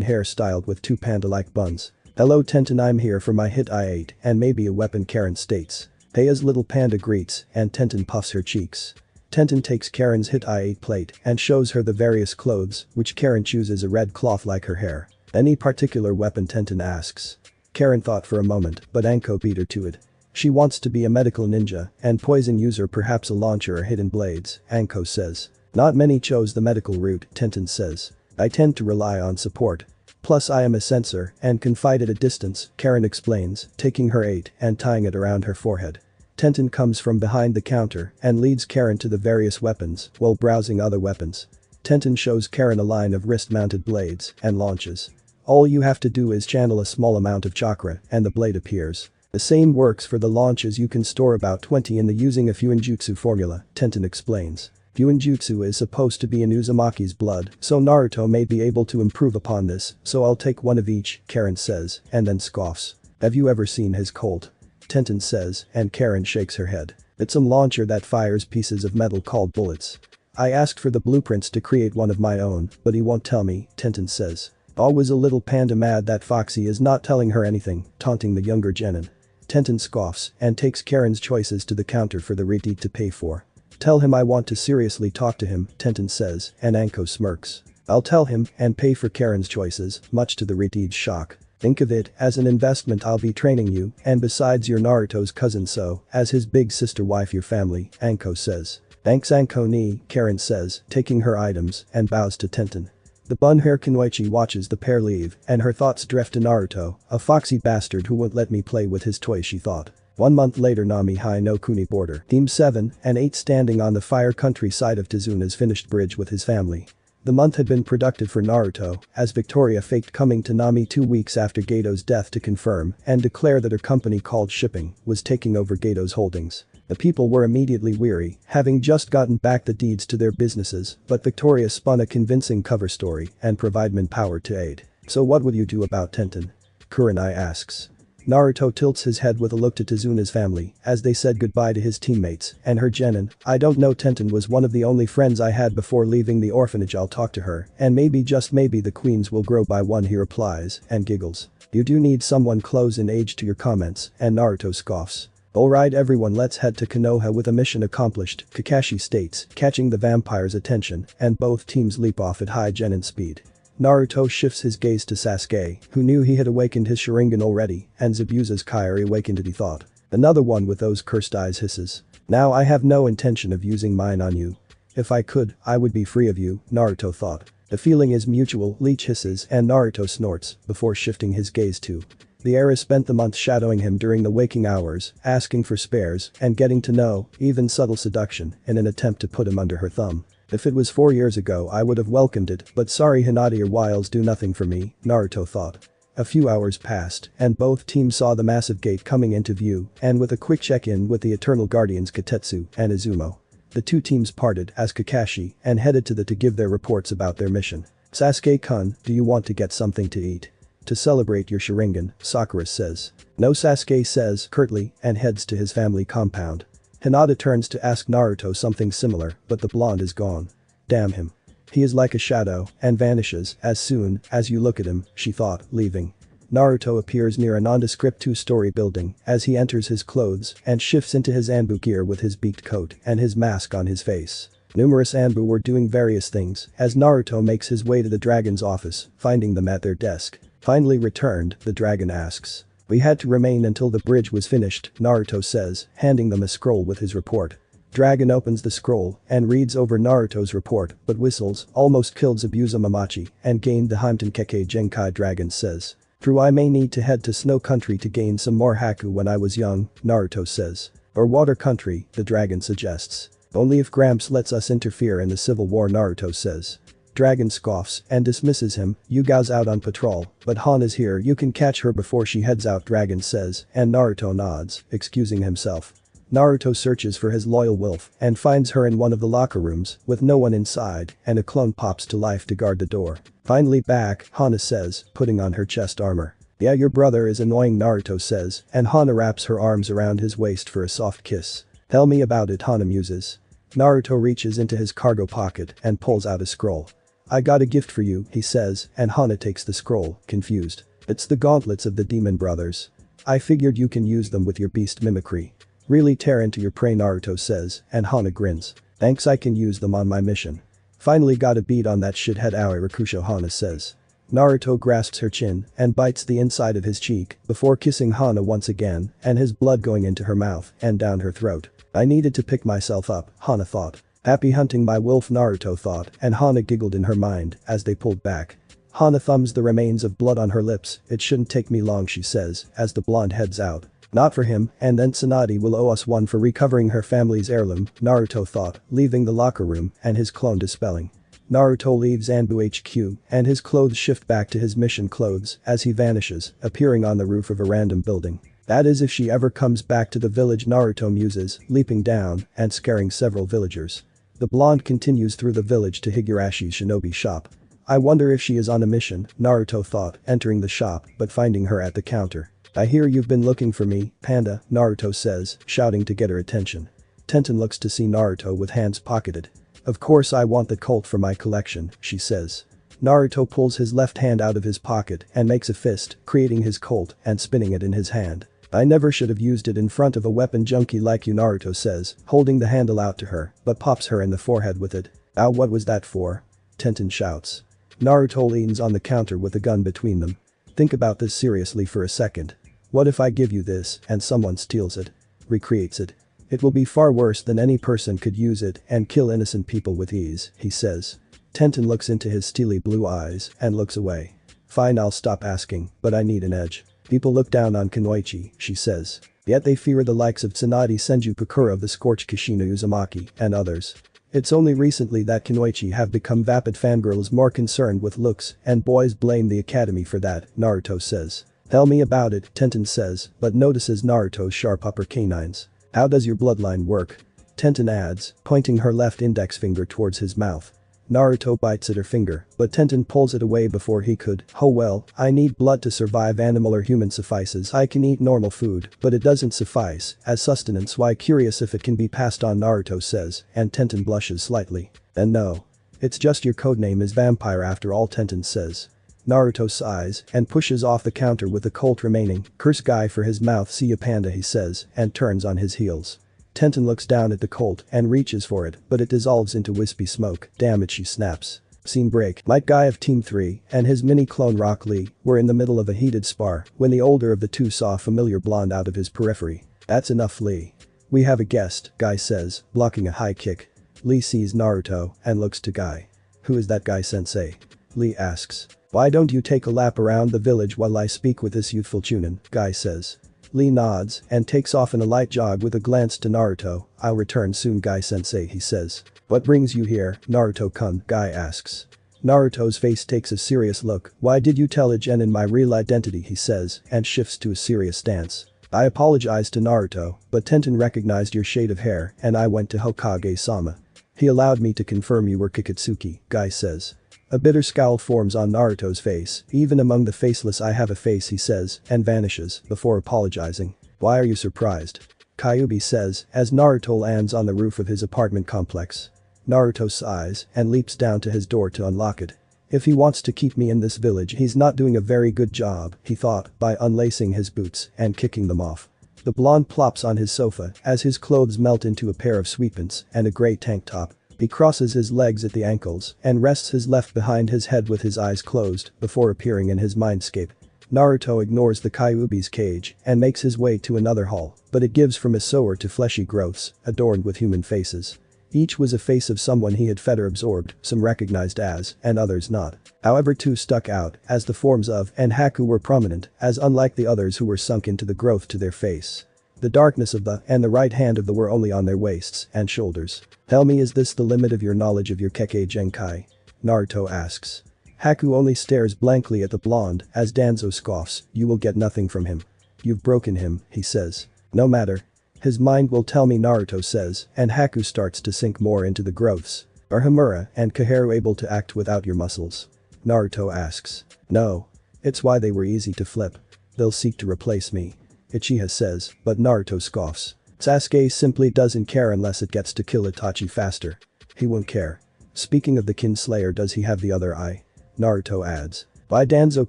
hair styled with two panda-like buns. Hello Tenten I'm here for my hit I-8 and maybe a weapon Karin states. Heia's little panda greets and Tenten puffs her cheeks. Tenten takes Karin's hit I-8 plate and shows her the various clothes, which Karin chooses a red cloth like her hair. Any particular weapon Tenten asks. Karin thought for a moment but Anko beat her to it. She wants to be a medical ninja and poison user perhaps a launcher or hidden blades, Anko says. Not many chose the medical route, Tenten says. I tend to rely on support. Plus I am a sensor and can fight at a distance, Karin explains, taking her 8 and tying it around her forehead. Tenten comes from behind the counter and leads Karin to the various weapons while browsing other weapons. Tenten shows Karin a line of wrist-mounted blades and launches. All you have to do is channel a small amount of chakra and the blade appears. The same works for the launches you can store about 20 in the using a Fuinjutsu formula, Tenten explains. Fuinjutsu is supposed to be in Uzumaki's blood, so Naruto may be able to improve upon this, so I'll take one of each, Karin says, and then scoffs. Have you ever seen his Colt? Tenten says, and Karin shakes her head. It's a launcher that fires pieces of metal called bullets. I asked for the blueprints to create one of my own, but he won't tell me, Tenten says. Always a little panda mad that Foxy is not telling her anything, taunting the younger genin. Tenten scoffs and takes Karin's choices to the counter for the receipt to pay for. Tell him I want to seriously talk to him, Tenten says, and Anko smirks. I'll tell him and pay for Karin's choices, much to the reti's shock. Think of it as an investment I'll be training you and besides you're Naruto's cousin so, as his big sister wife your family, Anko says. Thanks Anko ni, Karin says, taking her items and bows to Tenten. The bun-hair Kunoichi watches the pair leave and her thoughts drift to Naruto, a foxy bastard who won't let me play with his toys she thought. 1 month later Nami High no Kuni border. Team 7 and 8 standing on the fire countryside of Tsunade's finished bridge with his family. The month had been productive for Naruto, as Victoria faked coming to Nami 2 weeks after Gato's death to confirm and declare that her company called Shipping was taking over Gato's holdings. The people were immediately weary, having just gotten back the deeds to their businesses, but Victoria spun a convincing cover story and provided power to aid. So what would you do about Tenten? Kurenai asks. Naruto tilts his head with a look to Tsunade's family as they said goodbye to his teammates and her genin. I don't know Tenten was one of the only friends I had before leaving the orphanage I'll talk to her and maybe just maybe the queens will grow by one he replies and giggles. You do need someone close in age to your comments and Naruto scoffs. Alright everyone let's head to Konoha with a mission accomplished, Kakashi states, catching the vampire's attention and both teams leap off at high genin speed. Naruto shifts his gaze to Sasuke, who knew he had awakened his Sharingan already, and Zabuza's Kairi awakened it he thought. Another one with those cursed eyes hisses. Now I have no intention of using mine on you. If I could, I would be free of you, Naruto thought. The feeling is mutual, Leech hisses and Naruto snorts, before shifting his gaze to. The heiress spent the month shadowing him during the waking hours, asking for spares and getting to know, even subtle seduction, in an attempt to put him under her thumb. If it was 4 years ago I would have welcomed it but sorry Hinata your wiles do nothing for me, Naruto thought. A few hours passed and both teams saw the massive gate coming into view and with a quick check-in with the Eternal Guardians Katetsu and Izumo. The two teams parted as Kakashi and headed to give their reports about their mission. Sasuke-kun, do you want to get something to eat? To celebrate your Sharingan, Sakura says. No Sasuke says curtly and heads to his family compound. Hinata turns to ask Naruto something similar but the blonde is gone. Damn him. He is like a shadow and vanishes as soon as you look at him, she thought, leaving. Naruto appears near a nondescript 2-story building as he enters his clothes and shifts into his Anbu gear with his beaked coat and his mask on his face. Numerous Anbu were doing various things as Naruto makes his way to the dragon's office, finding them at their desk. Finally returned, the dragon asks. We had to remain until the bridge was finished, Naruto says, handing them a scroll with his report. Dragon opens the scroll and reads over Naruto's report but whistles, almost killed Zabuza Mamachi and gained the Haimten Kekkei Genkai dragon says. True I may need to head to snow country to gain some more Haku when I was young, Naruto says. Or water country, the dragon suggests. Only if Gramps lets us interfere in the civil war Naruto says. Dragon scoffs and dismisses him, Yugao's out on patrol, but Han is here you can catch her before she heads out Dragon says and Naruto nods, excusing himself. Naruto searches for his loyal wolf and finds her in one of the locker rooms with no one inside and a clone pops to life to guard the door. Finally back, Hana says, putting on her chest armor. Yeah, your brother is annoying, Naruto says, and Hana wraps her arms around his waist for a soft kiss. Tell me about it, Hana muses. Naruto reaches into his cargo pocket and pulls out a scroll. I got a gift for you, he says, and Hana takes the scroll, confused. It's the gauntlets of the demon brothers. I figured you can use them with your beast mimicry. Really tear into your prey, Naruto says, and Hana grins. Thanks, I can use them on my mission. Finally got a beat on that shithead Aoi Rakusho, Hana says. Naruto grasps her chin and bites the inside of his cheek before kissing Hana once again and his blood going into her mouth and down her throat. I needed to pick myself up, Hana thought. Happy hunting my wolf, Naruto thought, and Hana giggled in her mind as they pulled back. Hana thumbs the remains of blood on her lips. It shouldn't take me long, she says, as the blonde heads out. Not for him, and then Tsunade will owe us one for recovering her family's heirloom, Naruto thought, leaving the locker room and his clone dispelling. Naruto leaves Anbu HQ, and his clothes shift back to his mission clothes as he vanishes, appearing on the roof of a random building. That is if she ever comes back to the village, Naruto muses, leaping down and scaring several villagers. The blonde continues through the village to Higurashi's shinobi shop. I wonder if she is on a mission, Naruto thought, entering the shop but finding her at the counter. I hear you've been looking for me, Panda, Naruto says, shouting to get her attention. Tenten looks to see Naruto with hands pocketed. Of course I want the Colt for my collection, she says. Naruto pulls his left hand out of his pocket and makes a fist, creating his Colt and spinning it in his hand. I never should have used it in front of a weapon junkie like you, Naruto says, holding the handle out to her, but pops her in the forehead with it. Ow, what was that for? Tenten shouts. Naruto leans on the counter with a gun between them. Think about this seriously for a second. What if I give you this and someone steals it? Recreates it? It will be far worse than any person could use it and kill innocent people with ease, he says. Tenten looks into his steely blue eyes and looks away. Fine, I'll stop asking, but I need an edge. People look down on Kunoichi, she says. Yet they fear the likes of Tsunade Senju Kokura of the Scorched Kishino Uzumaki and others. It's only recently that Kunoichi have become vapid fangirls more concerned with looks and boys blame the academy for that, Naruto says. Tell me about it, Tenten says, but notices Naruto's sharp upper canines. How does your bloodline work? Tenten adds, pointing her left index finger towards his mouth. Naruto bites at her finger, but Tenten pulls it away before he could. Oh well, I need blood to survive, animal or human suffices. I can eat normal food, but it doesn't suffice as sustenance. Why, curious if it can be passed on, Naruto says, and Tenten blushes slightly. And no. It's just your codename is vampire after all, Tenten says. Naruto sighs and pushes off the counter with the Colt remaining. Curse guy for his mouth, see ya panda, he says, and turns on his heels. Tenten looks down at the Colt and reaches for it, but it dissolves into wispy smoke. Damn it, she snaps. Scene break. Light Guy of Team 3 and his mini-clone Rock Lee were in the middle of a heated spar when the older of the two saw a familiar blonde out of his periphery. That's enough, Lee. We have a guest, Guy says, blocking a high kick. Lee sees Naruto and looks to Guy. Who is that guy, sensei? Lee asks. Why don't you take a lap around the village while I speak with this youthful Chunin, Guy says. Lee nods and takes off in a light jog with a glance to Naruto. I'll return soon, Guy sensei, he says. What brings you here, Naruto-kun, Guy asks. Naruto's face takes a serious look. Why did you tell Agen in my real identity, he says, and shifts to a serious stance. I apologized to Naruto, but Tenten recognized your shade of hair and I went to Hokage-sama. He allowed me to confirm you were Kikitsuki, Guy says. A bitter scowl forms on Naruto's face. Even among the faceless I have a face, he says, and vanishes before apologizing. Why are you surprised? Kyuubi says as Naruto lands on the roof of his apartment complex. Naruto sighs and leaps down to his door to unlock it. If he wants to keep me in this village, he's not doing a very good job, he thought, by unlacing his boots and kicking them off. The blonde plops on his sofa as his clothes melt into a pair of sweatpants and a gray tank top. He crosses his legs at the ankles and rests his left behind his head with his eyes closed before appearing in his mindscape. Naruto ignores the Kyuubi's cage and makes his way to another hall, but it gives from a sewer to fleshy growths adorned with human faces. Each was a face of someone he had fed or absorbed, some recognized as, and others not. However, two stuck out, as the forms of and Haku were prominent, as unlike the others who were sunk into the growth to their face. The darkness of the and the right hand of the were only on their waists and shoulders. Tell me, is this the limit of your knowledge of your Kekkei Genkai? Naruto asks. Haku only stares blankly at the blonde as Danzo scoffs, you will get nothing from him. You've broken him, he says. No matter. His mind will tell me, Naruto says, and Haku starts to sink more into the growths. Are Himura and Koharu able to act without your muscles? Naruto asks. No. It's why they were easy to flip. They'll seek to replace me. Uchiha says, but Naruto scoffs. Sasuke simply doesn't care unless it gets to kill Itachi faster. He won't care. Speaking of the Kinslayer, does he have the other eye? Naruto adds. By Danzo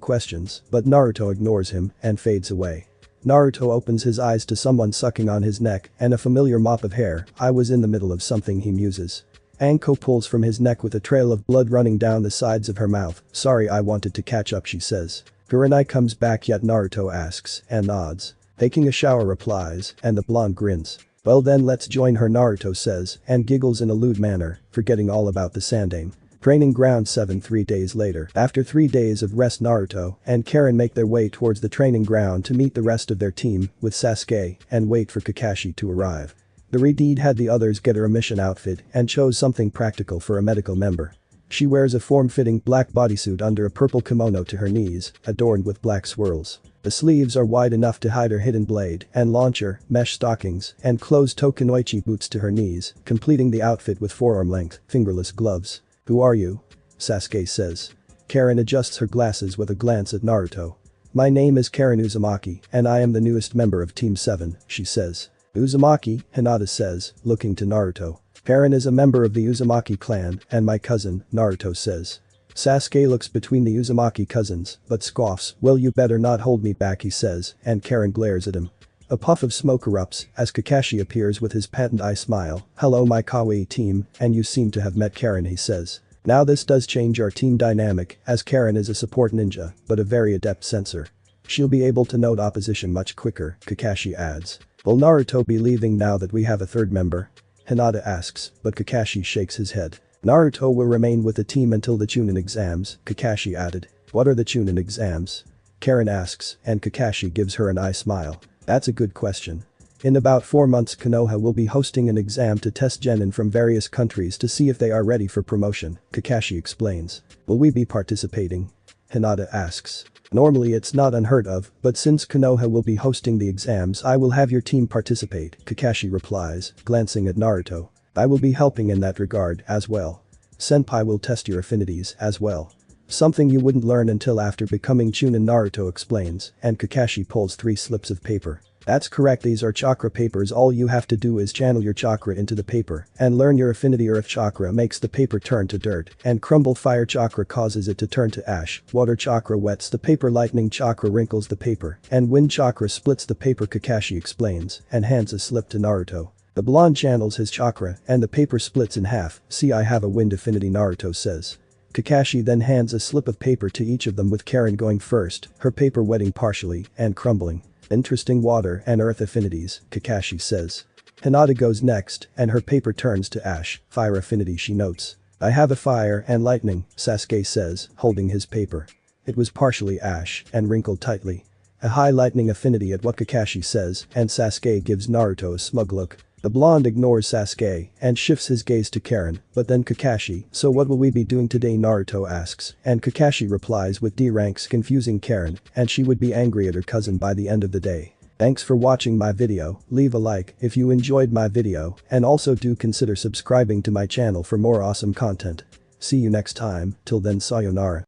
questions, but Naruto ignores him and fades away. Naruto opens his eyes to someone sucking on his neck and a familiar mop of hair. I was in the middle of something, he muses. Anko pulls from his neck with a trail of blood running down the sides of her mouth. Sorry, I wanted to catch up, she says. Kurenai comes back, yet Naruto asks and nods. Taking a shower replies, and the blonde grins. Well then let's join her, Naruto says and giggles in a lewd manner, forgetting all about the Sandaime. Training ground 7. 3 days later. After 3 days of rest, Naruto and Karin make their way towards the training ground to meet the rest of their team with Sasuke and wait for Kakashi to arrive. The Redeed had the others get her a mission outfit and chose something practical for a medical member. She wears a form-fitting black bodysuit under a purple kimono to her knees, adorned with black swirls. The sleeves are wide enough to hide her hidden blade and launcher, mesh stockings, and closed-toe kunoichi boots to her knees, completing the outfit with forearm-length, fingerless gloves. Who are you? Sasuke says. Karin adjusts her glasses with a glance at Naruto. My name is Karin Uzumaki, and I am the newest member of Team 7, she says. Uzumaki, Hinata says, looking to Naruto. Karin is a member of the Uzumaki clan and my cousin, Naruto says. Sasuke looks between the Uzumaki cousins, but scoffs. Well, you better not hold me back, he says, and Karin glares at him. A puff of smoke erupts as Kakashi appears with his patent eye smile. Hello my kawaii team, and you seem to have met Karin, he says. Now this does change our team dynamic, as Karin is a support ninja, but a very adept sensor. She'll be able to note opposition much quicker, Kakashi adds. Will Naruto be leaving now that we have a third member? Hinata asks, but Kakashi shakes his head. Naruto will remain with the team until the Chunin exams, Kakashi added. What are the Chunin exams? Karin asks, and Kakashi gives her an eye smile. That's a good question. In about 4 months, Konoha will be hosting an exam to test genin from various countries to see if they are ready for promotion, Kakashi explains. Will we be participating? Hinata asks. Normally it's not unheard of, but since Konoha will be hosting the exams, I will have your team participate, Kakashi replies, glancing at Naruto. I will be helping in that regard as well. Senpai will test your affinities as well. Something you wouldn't learn until after becoming Chunin, Naruto explains, and Kakashi pulls 3 slips of paper. That's correct, these are chakra papers. All you have to do is channel your chakra into the paper and learn your affinity. Earth chakra makes the paper turn to dirt and crumble. Fire chakra causes it to turn to ash. Water chakra wets the paper. Lightning chakra wrinkles the paper and wind chakra splits the paper, Kakashi explains and hands a slip to Naruto. The blonde channels his chakra and the paper splits in half. See, I have a wind affinity, Naruto says. Kakashi then hands a slip of paper to each of them, with Karin going first, her paper wetting partially and crumbling. Interesting water and earth affinities, Kakashi says. Hinata goes next and her paper turns to ash. Fire affinity, she notes. I have a fire and lightning, Sasuke says, holding his paper. It was partially ash and wrinkled tightly. A high lightning affinity at what Kakashi says, and Sasuke gives Naruto a smug look. The blonde ignores Sasuke and shifts his gaze to Karin, but then Kakashi. So what will we be doing today, Naruto asks, and Kakashi replies with D ranks, confusing Karin, and she would be angry at her cousin by the end of the day. Thanks for watching my video. Leave a like if you enjoyed my video, and also do consider subscribing to my channel for more awesome content. See you next time, till then, sayonara.